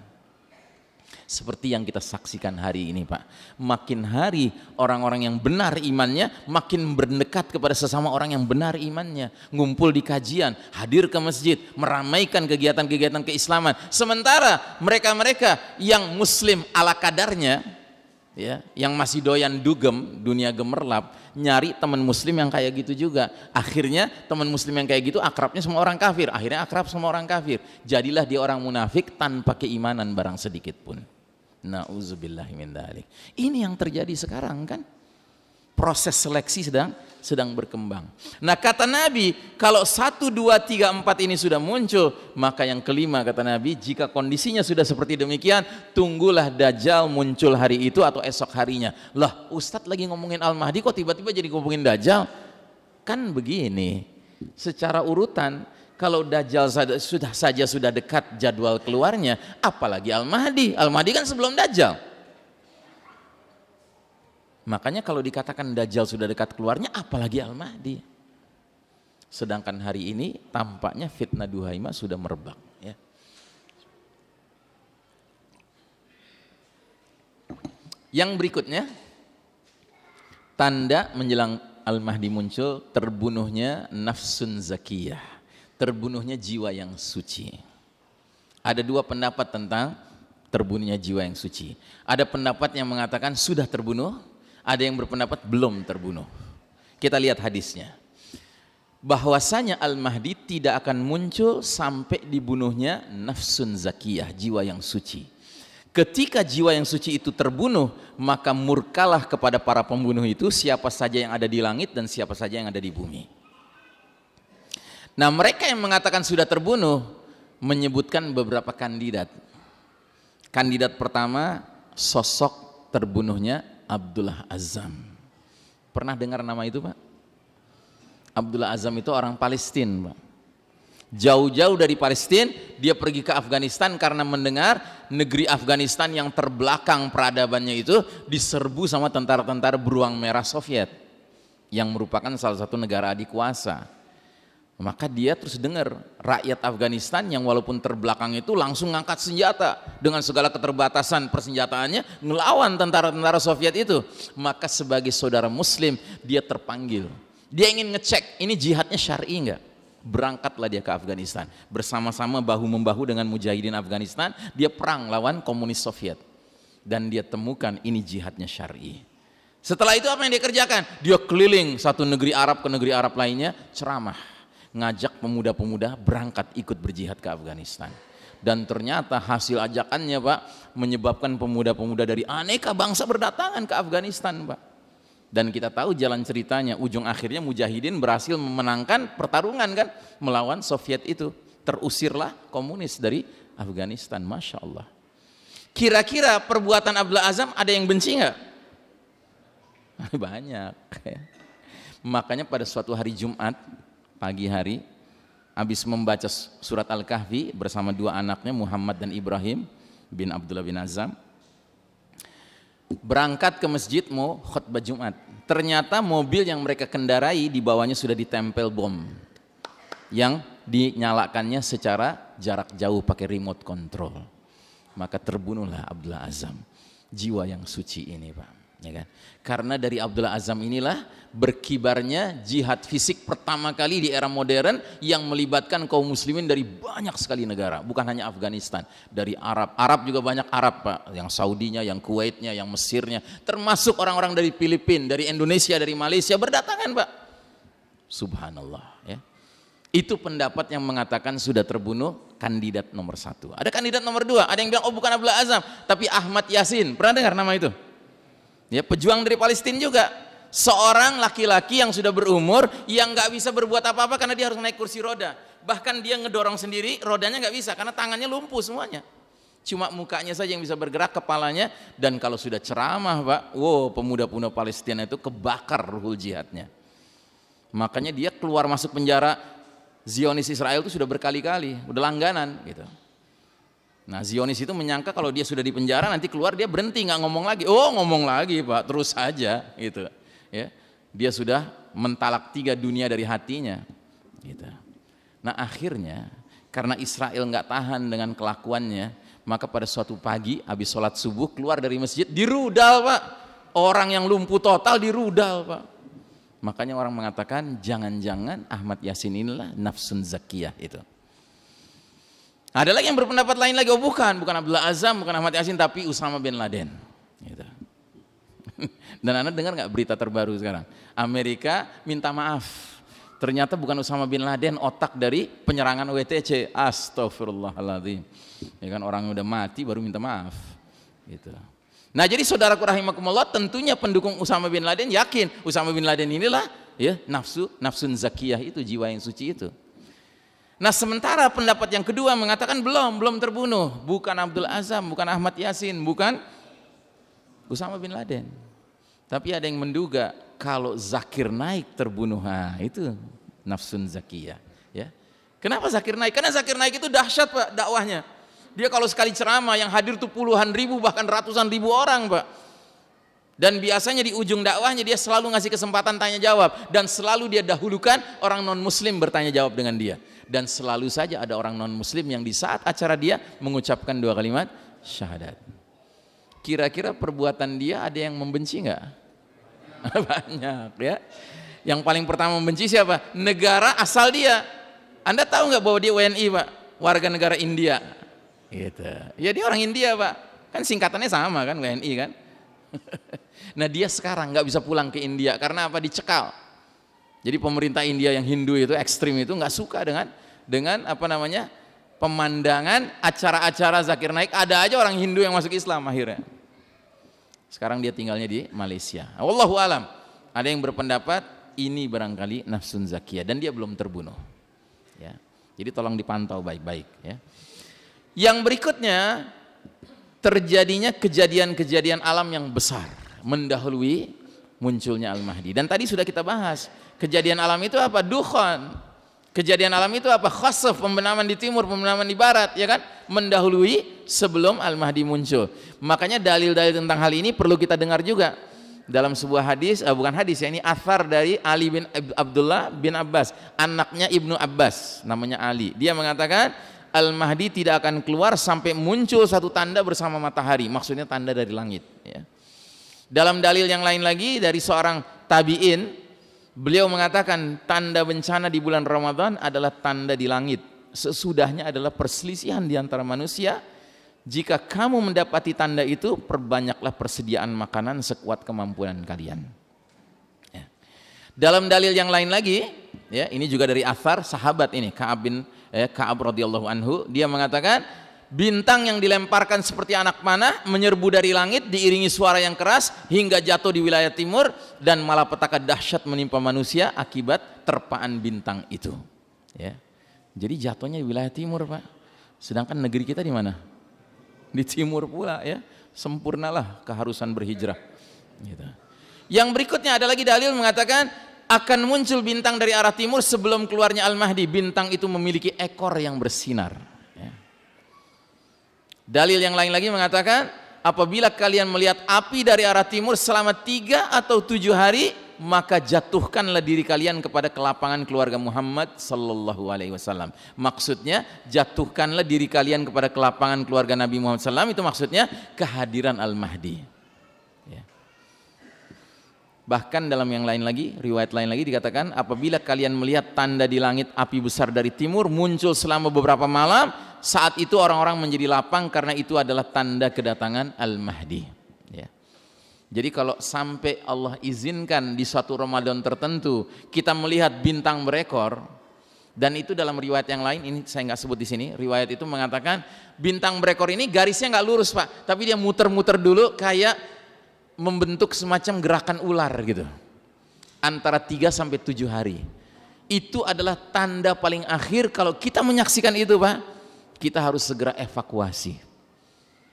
Seperti yang kita saksikan hari ini, Pak. Makin hari orang-orang yang benar imannya makin berdekat kepada sesama orang yang benar imannya. Ngumpul di kajian, hadir ke masjid, meramaikan kegiatan-kegiatan keislaman. Sementara mereka-mereka yang muslim ala kadarnya, ya, yang masih doyan dugem, dunia gemerlap, nyari teman muslim yang kayak gitu juga. Akhirnya teman muslim yang kayak gitu akrabnya sama orang kafir, akhirnya akrab sama orang kafir. Jadilah dia orang munafik tanpa keimanan barang sedikit pun. Na'udzubillahi min dzalik. Ini yang terjadi sekarang kan. Proses seleksi sedang berkembang. Nah, kata Nabi, kalau 1, 2, 3, 4 ini sudah muncul, maka yang kelima kata Nabi, jika kondisinya sudah seperti demikian, tunggulah Dajjal muncul hari itu atau esok harinya. Lah, Ustadz lagi ngomongin Al-Mahdi kok tiba-tiba jadi ngomongin Dajjal? Kan begini, secara urutan, kalau Dajjal sudah dekat jadwal keluarnya, apalagi Al-Mahdi. Al-Mahdi kan sebelum Dajjal. Makanya kalau dikatakan Dajjal sudah dekat keluarnya, apalagi Al-Mahdi. Sedangkan hari ini tampaknya fitnah duhaima sudah merebak. Ya. Yang berikutnya, tanda menjelang Al-Mahdi muncul, terbunuhnya nafsun zakiyah, terbunuhnya jiwa yang suci. Ada dua pendapat tentang terbunuhnya jiwa yang suci. Ada pendapat yang mengatakan sudah terbunuh, ada yang berpendapat belum terbunuh. Kita lihat hadisnya. Bahwasanya Al-Mahdi tidak akan muncul sampai dibunuhnya nafsun zakiyah, jiwa yang suci. Ketika jiwa yang suci itu terbunuh, maka murkalah kepada para pembunuh itu siapa saja yang ada di langit dan siapa saja yang ada di bumi. Nah, mereka yang mengatakan sudah terbunuh menyebutkan beberapa kandidat. Kandidat pertama, sosok terbunuhnya Abdullah Azzam. Pernah dengar nama itu, Pak? Abdullah Azzam itu orang Palestina, Pak. Jauh-jauh dari Palestina, dia pergi ke Afghanistan karena mendengar negeri Afghanistan yang terbelakang peradabannya itu diserbu sama tentara-tentara beruang merah Soviet yang merupakan salah satu negara adikuasa. Maka dia terus dengar rakyat Afghanistan yang walaupun terbelakang itu langsung ngangkat senjata dengan segala keterbatasan persenjataannya ngelawan tentara-tentara Soviet itu. Maka sebagai saudara muslim dia terpanggil, dia ingin ngecek ini jihadnya syar'i enggak. Berangkatlah dia ke Afghanistan bersama-sama bahu-membahu dengan mujahidin Afghanistan, dia perang lawan komunis Soviet dan dia temukan ini jihadnya syar'i. Setelah itu apa yang dia kerjakan? Dia keliling satu negeri Arab ke negeri Arab lainnya, ceramah, ngajak pemuda-pemuda berangkat ikut berjihad ke Afghanistan. Dan ternyata hasil ajakannya Pak menyebabkan pemuda-pemuda dari aneka bangsa berdatangan ke Afghanistan Pak. Dan kita tahu jalan ceritanya, ujung akhirnya mujahidin berhasil memenangkan pertarungan kan melawan Soviet itu. Terusirlah komunis dari Afghanistan. Masya Allah. Kira-kira perbuatan Abdullah Azzam ada yang benci nggak? Banyak. Makanya pada suatu hari Jumat pagi hari, habis membaca surat Al-Kahfi bersama dua anaknya Muhammad dan Ibrahim bin Abdullah bin Azzam, berangkat ke masjid mau khutbah Jumat. Ternyata mobil yang mereka kendarai di bawahnya sudah ditempel bom yang dinyalakannya secara jarak jauh pakai remote control. Maka terbunuhlah Abdullah Azzam, jiwa yang suci ini Pak. Ya kan? Karena dari Abdullah Azzam inilah berkibarnya jihad fisik pertama kali di era modern yang melibatkan kaum muslimin dari banyak sekali negara, bukan hanya Afghanistan, dari Arab juga banyak Arab Pak, yang Saudinya, yang Kuwaitnya, yang Mesirnya, termasuk orang-orang dari Filipina, dari Indonesia, dari Malaysia berdatangan Pak. Subhanallah ya. Itu pendapat yang mengatakan sudah terbunuh kandidat nomor 1. Ada kandidat nomor 2, ada yang bilang oh bukan Abdullah Azzam tapi Ahmad Yasin. Pernah dengar nama itu? Ya, pejuang dari Palestina juga, seorang laki-laki yang sudah berumur yang nggak bisa berbuat apa-apa karena dia harus naik kursi roda, bahkan dia ngedorong sendiri rodanya nggak bisa karena tangannya lumpuh semuanya, cuma mukanya saja yang bisa bergerak, kepalanya. Dan kalau sudah ceramah Pak, wow, pemuda-pemuda Palestina itu kebakar ruhul jihadnya. Makanya dia keluar masuk penjara Zionis Israel itu sudah berkali-kali, udah langganan gitu. Nah Zionis itu menyangka kalau dia sudah di penjara nanti keluar dia berhenti nggak ngomong lagi. Oh ngomong lagi Pak, terus saja gitu ya. Dia sudah mentalak 3 dunia dari hatinya gitu. Nah akhirnya karena Israel nggak tahan dengan kelakuannya, maka pada suatu pagi habis sholat subuh keluar dari masjid dirudal Pak. Orang yang lumpuh total dirudal Pak. Makanya orang mengatakan jangan-jangan Ahmad Yasin inilah nafsun zakiyah itu. Ada lagi yang berpendapat lain lagi, oh bukan Abdullah Azzam, bukan Ahmad Yasin, tapi Usama bin Laden. Gitu. Dan Anda dengar nggak berita terbaru sekarang? Amerika minta maaf. Ternyata bukan Usama bin Laden otak dari penyerangan WTC. Astagfirullahaladzim. Ya kan orang udah mati baru minta maaf. Gitu. Nah jadi saudaraku rahimakumullah, tentunya pendukung Usama bin Laden yakin Usama bin Laden inilah ya nafsun zakiyah itu, jiwa yang suci itu. Nah sementara pendapat yang kedua mengatakan belum terbunuh, bukan Abdullah Azzam, bukan Ahmad Yasin, bukan Usama bin Laden, tapi ada yang menduga kalau Zakir Naik terbunuh. Nah itu nafsun zakiyah ya. Kenapa Zakir Naik? Karena Zakir Naik itu dahsyat Pak dakwahnya. Dia kalau sekali ceramah yang hadir tuh puluhan ribu bahkan ratusan ribu orang Pak. Dan biasanya di ujung dakwahnya dia selalu ngasih kesempatan tanya jawab, dan selalu dia dahulukan orang non muslim bertanya jawab dengan dia. Dan selalu saja ada orang non muslim yang di saat acara dia mengucapkan 2 kalimat syahadat. Kira-kira perbuatan dia ada yang membenci nggak? Banyak ya. Yang paling pertama membenci siapa? Negara asal dia. Anda tahu nggak bahwa dia WNI Pak, warga negara India gitu. Ya dia orang India Pak, kan singkatannya sama kan, WNI kan. Nah dia sekarang nggak bisa pulang ke India karena apa? Dicekal. Jadi pemerintah India yang Hindu itu ekstrim itu nggak suka dengan apa namanya pemandangan acara-acara Zakir Naik. Ada aja orang Hindu yang masuk Islam akhirnya. Sekarang dia tinggalnya di Malaysia. Wallahu alam. Ada yang berpendapat ini barangkali nafsun zakiyah dan dia belum terbunuh. Ya. Jadi tolong dipantau baik-baik. Ya. Yang berikutnya, terjadinya kejadian-kejadian alam yang besar mendahului munculnya Al-Mahdi. Dan tadi sudah kita bahas, kejadian alam itu apa? Dukhan, Kejadian alam itu apa? Khasaf, pembenaman di timur, pembenaman di barat, ya kan? Mendahului sebelum Al-Mahdi muncul. Makanya dalil-dalil tentang hal ini perlu kita dengar juga. Dalam sebuah hadis, bukan hadis ya, ini athar dari Ali bin Abdullah bin Abbas, anaknya Ibnu Abbas, namanya Ali. Dia mengatakan Al-Mahdi tidak akan keluar sampai muncul satu tanda bersama matahari, maksudnya tanda dari langit, ya. Dalam dalil yang lain lagi dari seorang tabi'in, beliau mengatakan tanda bencana di bulan Ramadan adalah tanda di langit. Sesudahnya adalah perselisihan di antara manusia. Jika kamu mendapati tanda itu, perbanyaklah persediaan makanan sekuat kemampuan kalian. Ya. Dalam dalil yang lain lagi, ya, ini juga dari athar sahabat ini, Ka'ab radhiyallahu anhu, dia mengatakan bintang yang dilemparkan seperti anak panah menyerbu dari langit diiringi suara yang keras hingga jatuh di wilayah timur, dan malapetaka dahsyat menimpa manusia akibat terpaan bintang itu, ya. Jadi jatuhnya di wilayah timur, Pak. Sedangkan negeri kita di mana? Di timur pula, ya. Sempurnalah keharusan berhijrah, gitu. Yang berikutnya ada lagi dalil mengatakan akan muncul bintang dari arah timur sebelum keluarnya Al-Mahdi. Bintang itu memiliki ekor yang bersinar. Dalil yang lain lagi mengatakan apabila kalian melihat api dari arah timur selama 3 atau 7 hari, maka jatuhkanlah diri kalian kepada kelapangan keluarga Muhammad sallallahu alaihi wasallam. Maksudnya jatuhkanlah diri kalian kepada kelapangan keluarga Nabi Muhammad sallallahu, itu maksudnya kehadiran Al-Mahdi, ya. Bahkan dalam yang lain lagi, riwayat lain lagi dikatakan apabila kalian melihat tanda di langit api besar dari timur muncul selama beberapa malam, saat itu orang-orang menjadi lapang karena itu adalah tanda kedatangan Al-Mahdi, ya. Jadi kalau sampai Allah izinkan di suatu Ramadan tertentu kita melihat bintang berekor, dan itu dalam riwayat yang lain, ini saya nggak sebut di sini, riwayat itu mengatakan bintang berekor ini garisnya nggak lurus, Pak, tapi dia muter-muter dulu kayak membentuk semacam gerakan ular gitu, antara 3 sampai 7 hari. Itu adalah tanda paling akhir. Kalau kita menyaksikan itu, Pak, kita harus segera evakuasi.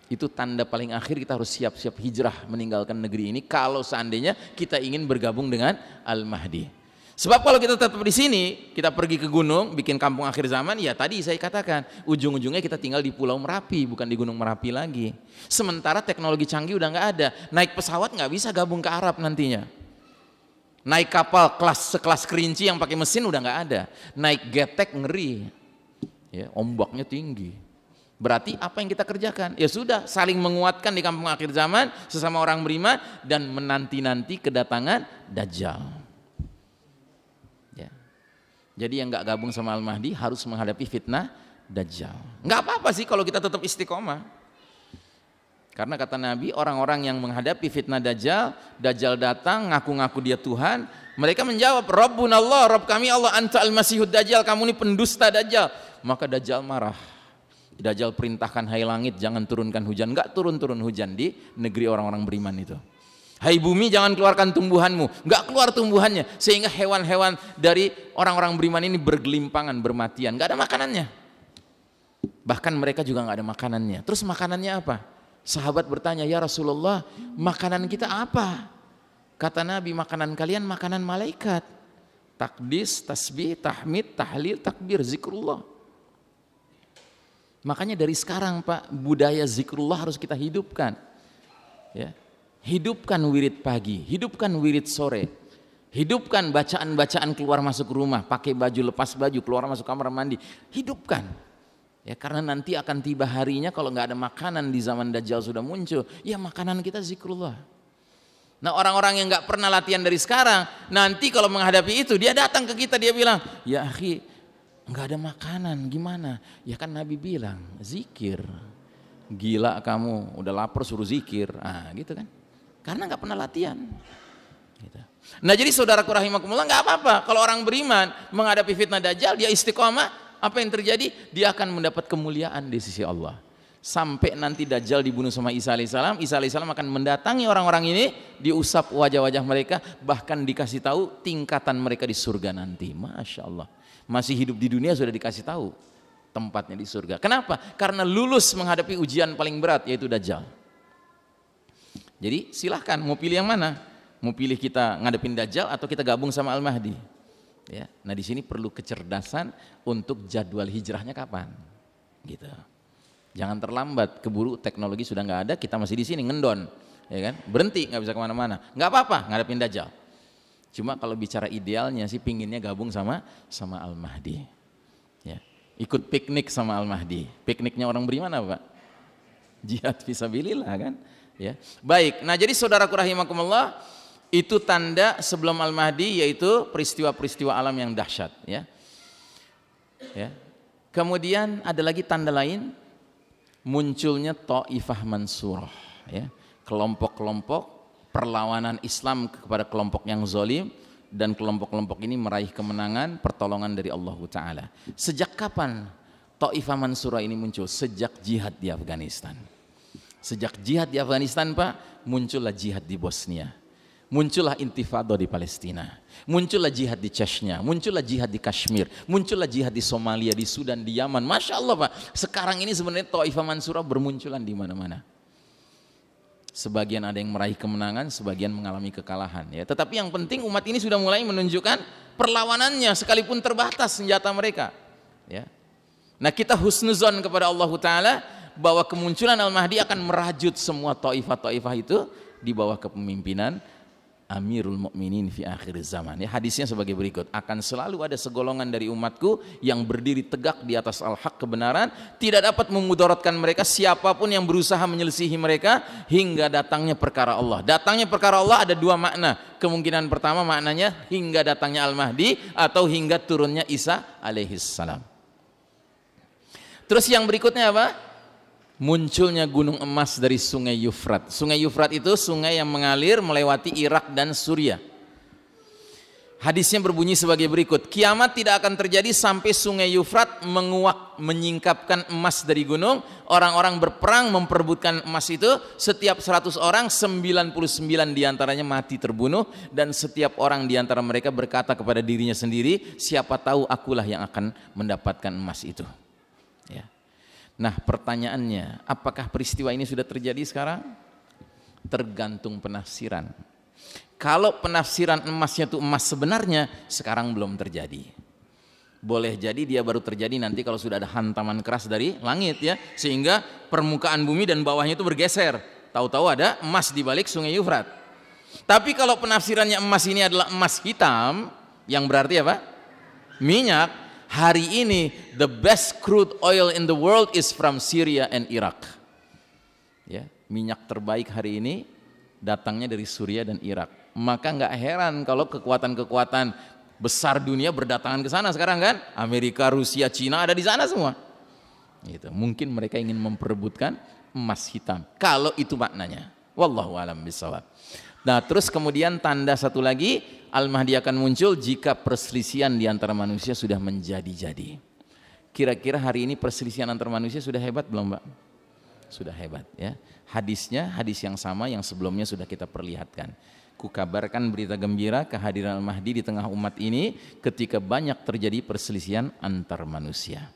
Itu tanda paling akhir, kita harus siap-siap hijrah meninggalkan negeri ini kalau seandainya kita ingin bergabung dengan Al-Mahdi. Sebab kalau kita tetap di sini, kita pergi ke gunung, bikin kampung akhir zaman, ya tadi saya katakan, ujung-ujungnya kita tinggal di Pulau Merapi, bukan di Gunung Merapi lagi. Sementara teknologi canggih udah nggak ada, naik pesawat nggak bisa gabung ke Arab nantinya. Naik kapal sekelas Kerinci yang pakai mesin udah nggak ada. Naik getek ngeri, ya, ombaknya tinggi. Berarti apa yang kita kerjakan? Ya sudah, saling menguatkan di kampung akhir zaman sesama orang beriman dan menanti-nanti kedatangan Dajjal. Jadi yang nggak gabung sama Al-Mahdi harus menghadapi fitnah Dajjal. Nggak apa-apa sih kalau kita tetap istiqomah. Karena kata Nabi, orang-orang yang menghadapi fitnah Dajjal, Dajjal datang ngaku-ngaku dia Tuhan, mereka menjawab, Rabbuna Allah, Rabb kami Allah, anta al-masihud Dajjal, kamu ini pendusta Dajjal. Maka Dajjal marah. Dajjal perintahkan, hai langit jangan turunkan hujan. Nggak turun-turun hujan di negeri orang-orang beriman itu. Hai bumi jangan keluarkan tumbuhanmu, nggak keluar tumbuhannya, sehingga hewan-hewan dari orang-orang beriman ini bergelimpangan, bermatian, nggak ada makanannya. Bahkan mereka juga nggak ada makanannya. Terus makanannya apa? Sahabat bertanya, ya Rasulullah, makanan kita apa? Kata Nabi, makanan kalian makanan malaikat. Takdis, tasbih, tahmid, tahlil, takbir, zikrullah. Makanya dari sekarang, Pak, budaya zikrullah harus kita hidupkan, ya. Hidupkan wirid pagi, hidupkan wirid sore, hidupkan bacaan-bacaan keluar masuk rumah, pakai baju, lepas baju, keluar masuk kamar mandi, hidupkan. Ya, karena nanti akan tiba harinya kalau nggak ada makanan di zaman Dajjal sudah muncul, ya makanan kita zikrullah. Nah, orang-orang yang nggak pernah latihan dari sekarang, nanti kalau menghadapi itu dia datang ke kita, dia bilang, ya akhi, nggak ada makanan, gimana? Ya kan Nabi bilang zikir. Gila kamu, udah lapar suruh zikir, gitu kan? Karena nggak pernah latihan. Gitu. Nah jadi saudaraku rahimakumullah, nggak apa-apa kalau orang beriman menghadapi fitnah Dajjal, dia istiqomah, apa yang terjadi? Dia akan mendapat kemuliaan di sisi Allah. Sampai nanti Dajjal dibunuh sama Isa alaihissalam, Isa alaihissalam akan mendatangi orang-orang ini, diusap wajah-wajah mereka, bahkan dikasih tahu tingkatan mereka di surga nanti. Masya Allah, masih hidup di dunia sudah dikasih tahu tempatnya di surga. Kenapa? Karena lulus menghadapi ujian paling berat, yaitu Dajjal. Jadi silahkan mau pilih yang mana? Mau pilih kita ngadepin Dajjal atau kita gabung sama Al-Mahdi? Ya. Nah di sini perlu kecerdasan untuk jadwal hijrahnya kapan, gitu. Jangan terlambat, keburu teknologi sudah nggak ada, kita masih di sini ngendon, ya kan? Berhenti, nggak bisa kemana-mana. Nggak apa-apa, ngadepin Dajjal. Cuma kalau bicara idealnya sih pinginnya gabung sama Al-Mahdi. Ya. Ikut piknik sama Al-Mahdi. Pikniknya orang beriman apa, Pak? Jihad fisabilillah kan? Ya. Baik. Nah, jadi saudaraku rahimakumullah, itu tanda sebelum Al-Mahdi, yaitu peristiwa-peristiwa alam yang dahsyat, ya. Ya. Kemudian ada lagi tanda lain, munculnya Taifah Mansurah, ya. Kelompok-kelompok perlawanan Islam kepada kelompok yang zalim, dan kelompok-kelompok ini meraih kemenangan, pertolongan dari Allah Ta'ala. Sejak kapan Taifah Mansurah ini muncul? Sejak jihad di Afghanistan. Sejak jihad di Afghanistan, Pak, muncullah jihad di Bosnia, muncullah intifada di Palestina, muncullah jihad di Chechnya, muncullah jihad di Kashmir, muncullah jihad di Somalia, di Sudan, di Yaman. Masya Allah, Pak, sekarang ini sebenarnya Taifah Mansurah bermunculan di mana-mana. Sebagian ada yang meraih kemenangan, sebagian mengalami kekalahan, ya. Tetapi yang penting umat ini sudah mulai menunjukkan perlawanannya, sekalipun terbatas senjata mereka, ya. Nah, kita husnuzon kepada Allah Ta'ala bahwa kemunculan Al-Mahdi akan merajut semua taifah-taifah itu di bawah kepemimpinan Amirul Mukminin fi akhir zaman. Ya, hadisnya sebagai berikut: akan selalu ada segolongan dari umatku yang berdiri tegak di atas al-haq, kebenaran, tidak dapat memudaratkan mereka siapapun yang berusaha menyelisihi mereka hingga datangnya perkara Allah. Datangnya perkara Allah ada dua makna. Kemungkinan pertama maknanya hingga datangnya Al-Mahdi atau hingga turunnya Isa alaihissalam. Terus yang berikutnya apa? Munculnya gunung emas dari sungai Yufrat. Sungai Yufrat itu sungai yang mengalir melewati Irak dan Suriah. Hadisnya berbunyi sebagai berikut: kiamat tidak akan terjadi sampai sungai Yufrat menguak, menyingkapkan emas dari gunung. Orang-orang berperang memperebutkan emas itu. Setiap 100 orang, 99 diantaranya mati terbunuh. Dan setiap orang diantara mereka berkata kepada dirinya sendiri, siapa tahu akulah yang akan mendapatkan emas itu, ya. Nah, pertanyaannya, apakah peristiwa ini sudah terjadi sekarang? Tergantung penafsiran. Kalau penafsiran emasnya itu emas sebenarnya, sekarang belum terjadi. Boleh jadi dia baru terjadi nanti kalau sudah ada hantaman keras dari langit, ya, sehingga permukaan bumi dan bawahnya itu bergeser. Tahu-tahu ada emas di balik sungai Yufrat. Tapi kalau penafsirannya emas ini adalah emas hitam, yang berarti apa? Minyak. Hari ini the best crude oil in the world is from Syria and Iraq. Ya, minyak terbaik hari ini datangnya dari Suriah dan Irak. Maka nggak heran kalau kekuatan-kekuatan besar dunia berdatangan ke sana sekarang, kan? Amerika, Rusia, Cina ada di sana semua. Gitu. Mungkin mereka ingin memperebutkan emas hitam. Kalau itu maknanya. Wallahu a'lam bishawab. Nah, terus kemudian tanda satu lagi, Al-Mahdi akan muncul jika perselisihan di antara manusia sudah menjadi-jadi. Kira-kira hari ini perselisihan antar manusia sudah hebat belum, Mbak? Sudah hebat, ya. Hadisnya hadis yang sama yang sebelumnya sudah kita perlihatkan. Kukabarkan berita gembira kehadiran Al-Mahdi di tengah umat ini ketika banyak terjadi perselisihan antar manusia.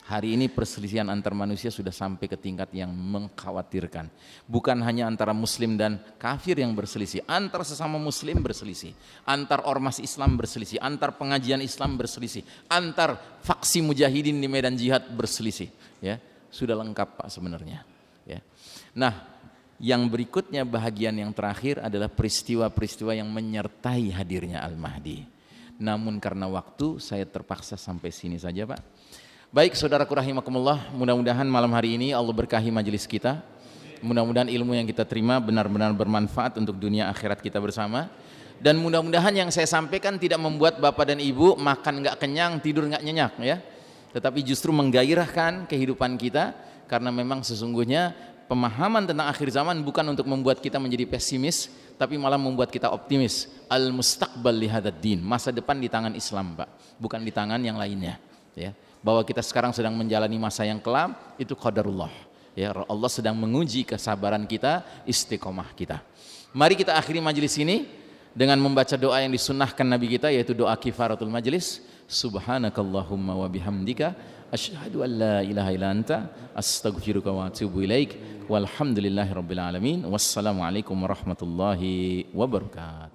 Hari ini perselisihan antar manusia sudah sampai ke tingkat yang mengkhawatirkan. Bukan hanya antara muslim dan kafir yang berselisih, antar sesama muslim berselisih, antar ormas Islam berselisih, antar pengajian Islam berselisih, antar faksi mujahidin di medan jihad berselisih, ya. Sudah lengkap, Pak, sebenarnya, ya. Nah, yang berikutnya, bahagian yang terakhir adalah peristiwa-peristiwa yang menyertai hadirnya Al-Mahdi. Namun karena waktu saya terpaksa sampai sini saja, Pak. Baik, saudaraku rahimakumullah, mudah-mudahan malam hari ini Allah berkahi majelis kita. Mudah-mudahan ilmu yang kita terima benar-benar bermanfaat untuk dunia akhirat kita bersama. Dan mudah-mudahan yang saya sampaikan tidak membuat bapak dan ibu makan nggak kenyang, tidur nggak nyenyak, ya. Tetapi justru menggairahkan kehidupan kita, karena memang sesungguhnya pemahaman tentang akhir zaman bukan untuk membuat kita menjadi pesimis, tapi malah membuat kita optimis. Al-mustaqbal li hadzal din, masa depan di tangan Islam, Pak, bukan di tangan yang lainnya, ya. Bahwa kita sekarang sedang menjalani masa yang kelam, itu qadarullah, ya. Allah sedang menguji kesabaran kita, istiqomah kita. Mari kita akhiri majelis ini dengan membaca doa yang disunnahkan Nabi kita, yaitu doa kifaratul majelis. Subhanakallahumma wa bihamdika asyhadu an la ilaha illa anta astaghfiruka wa atubu ilaik. Walhamdulillahirabbil alamin. Wassalamualaikum warahmatullahi wabarakatuh.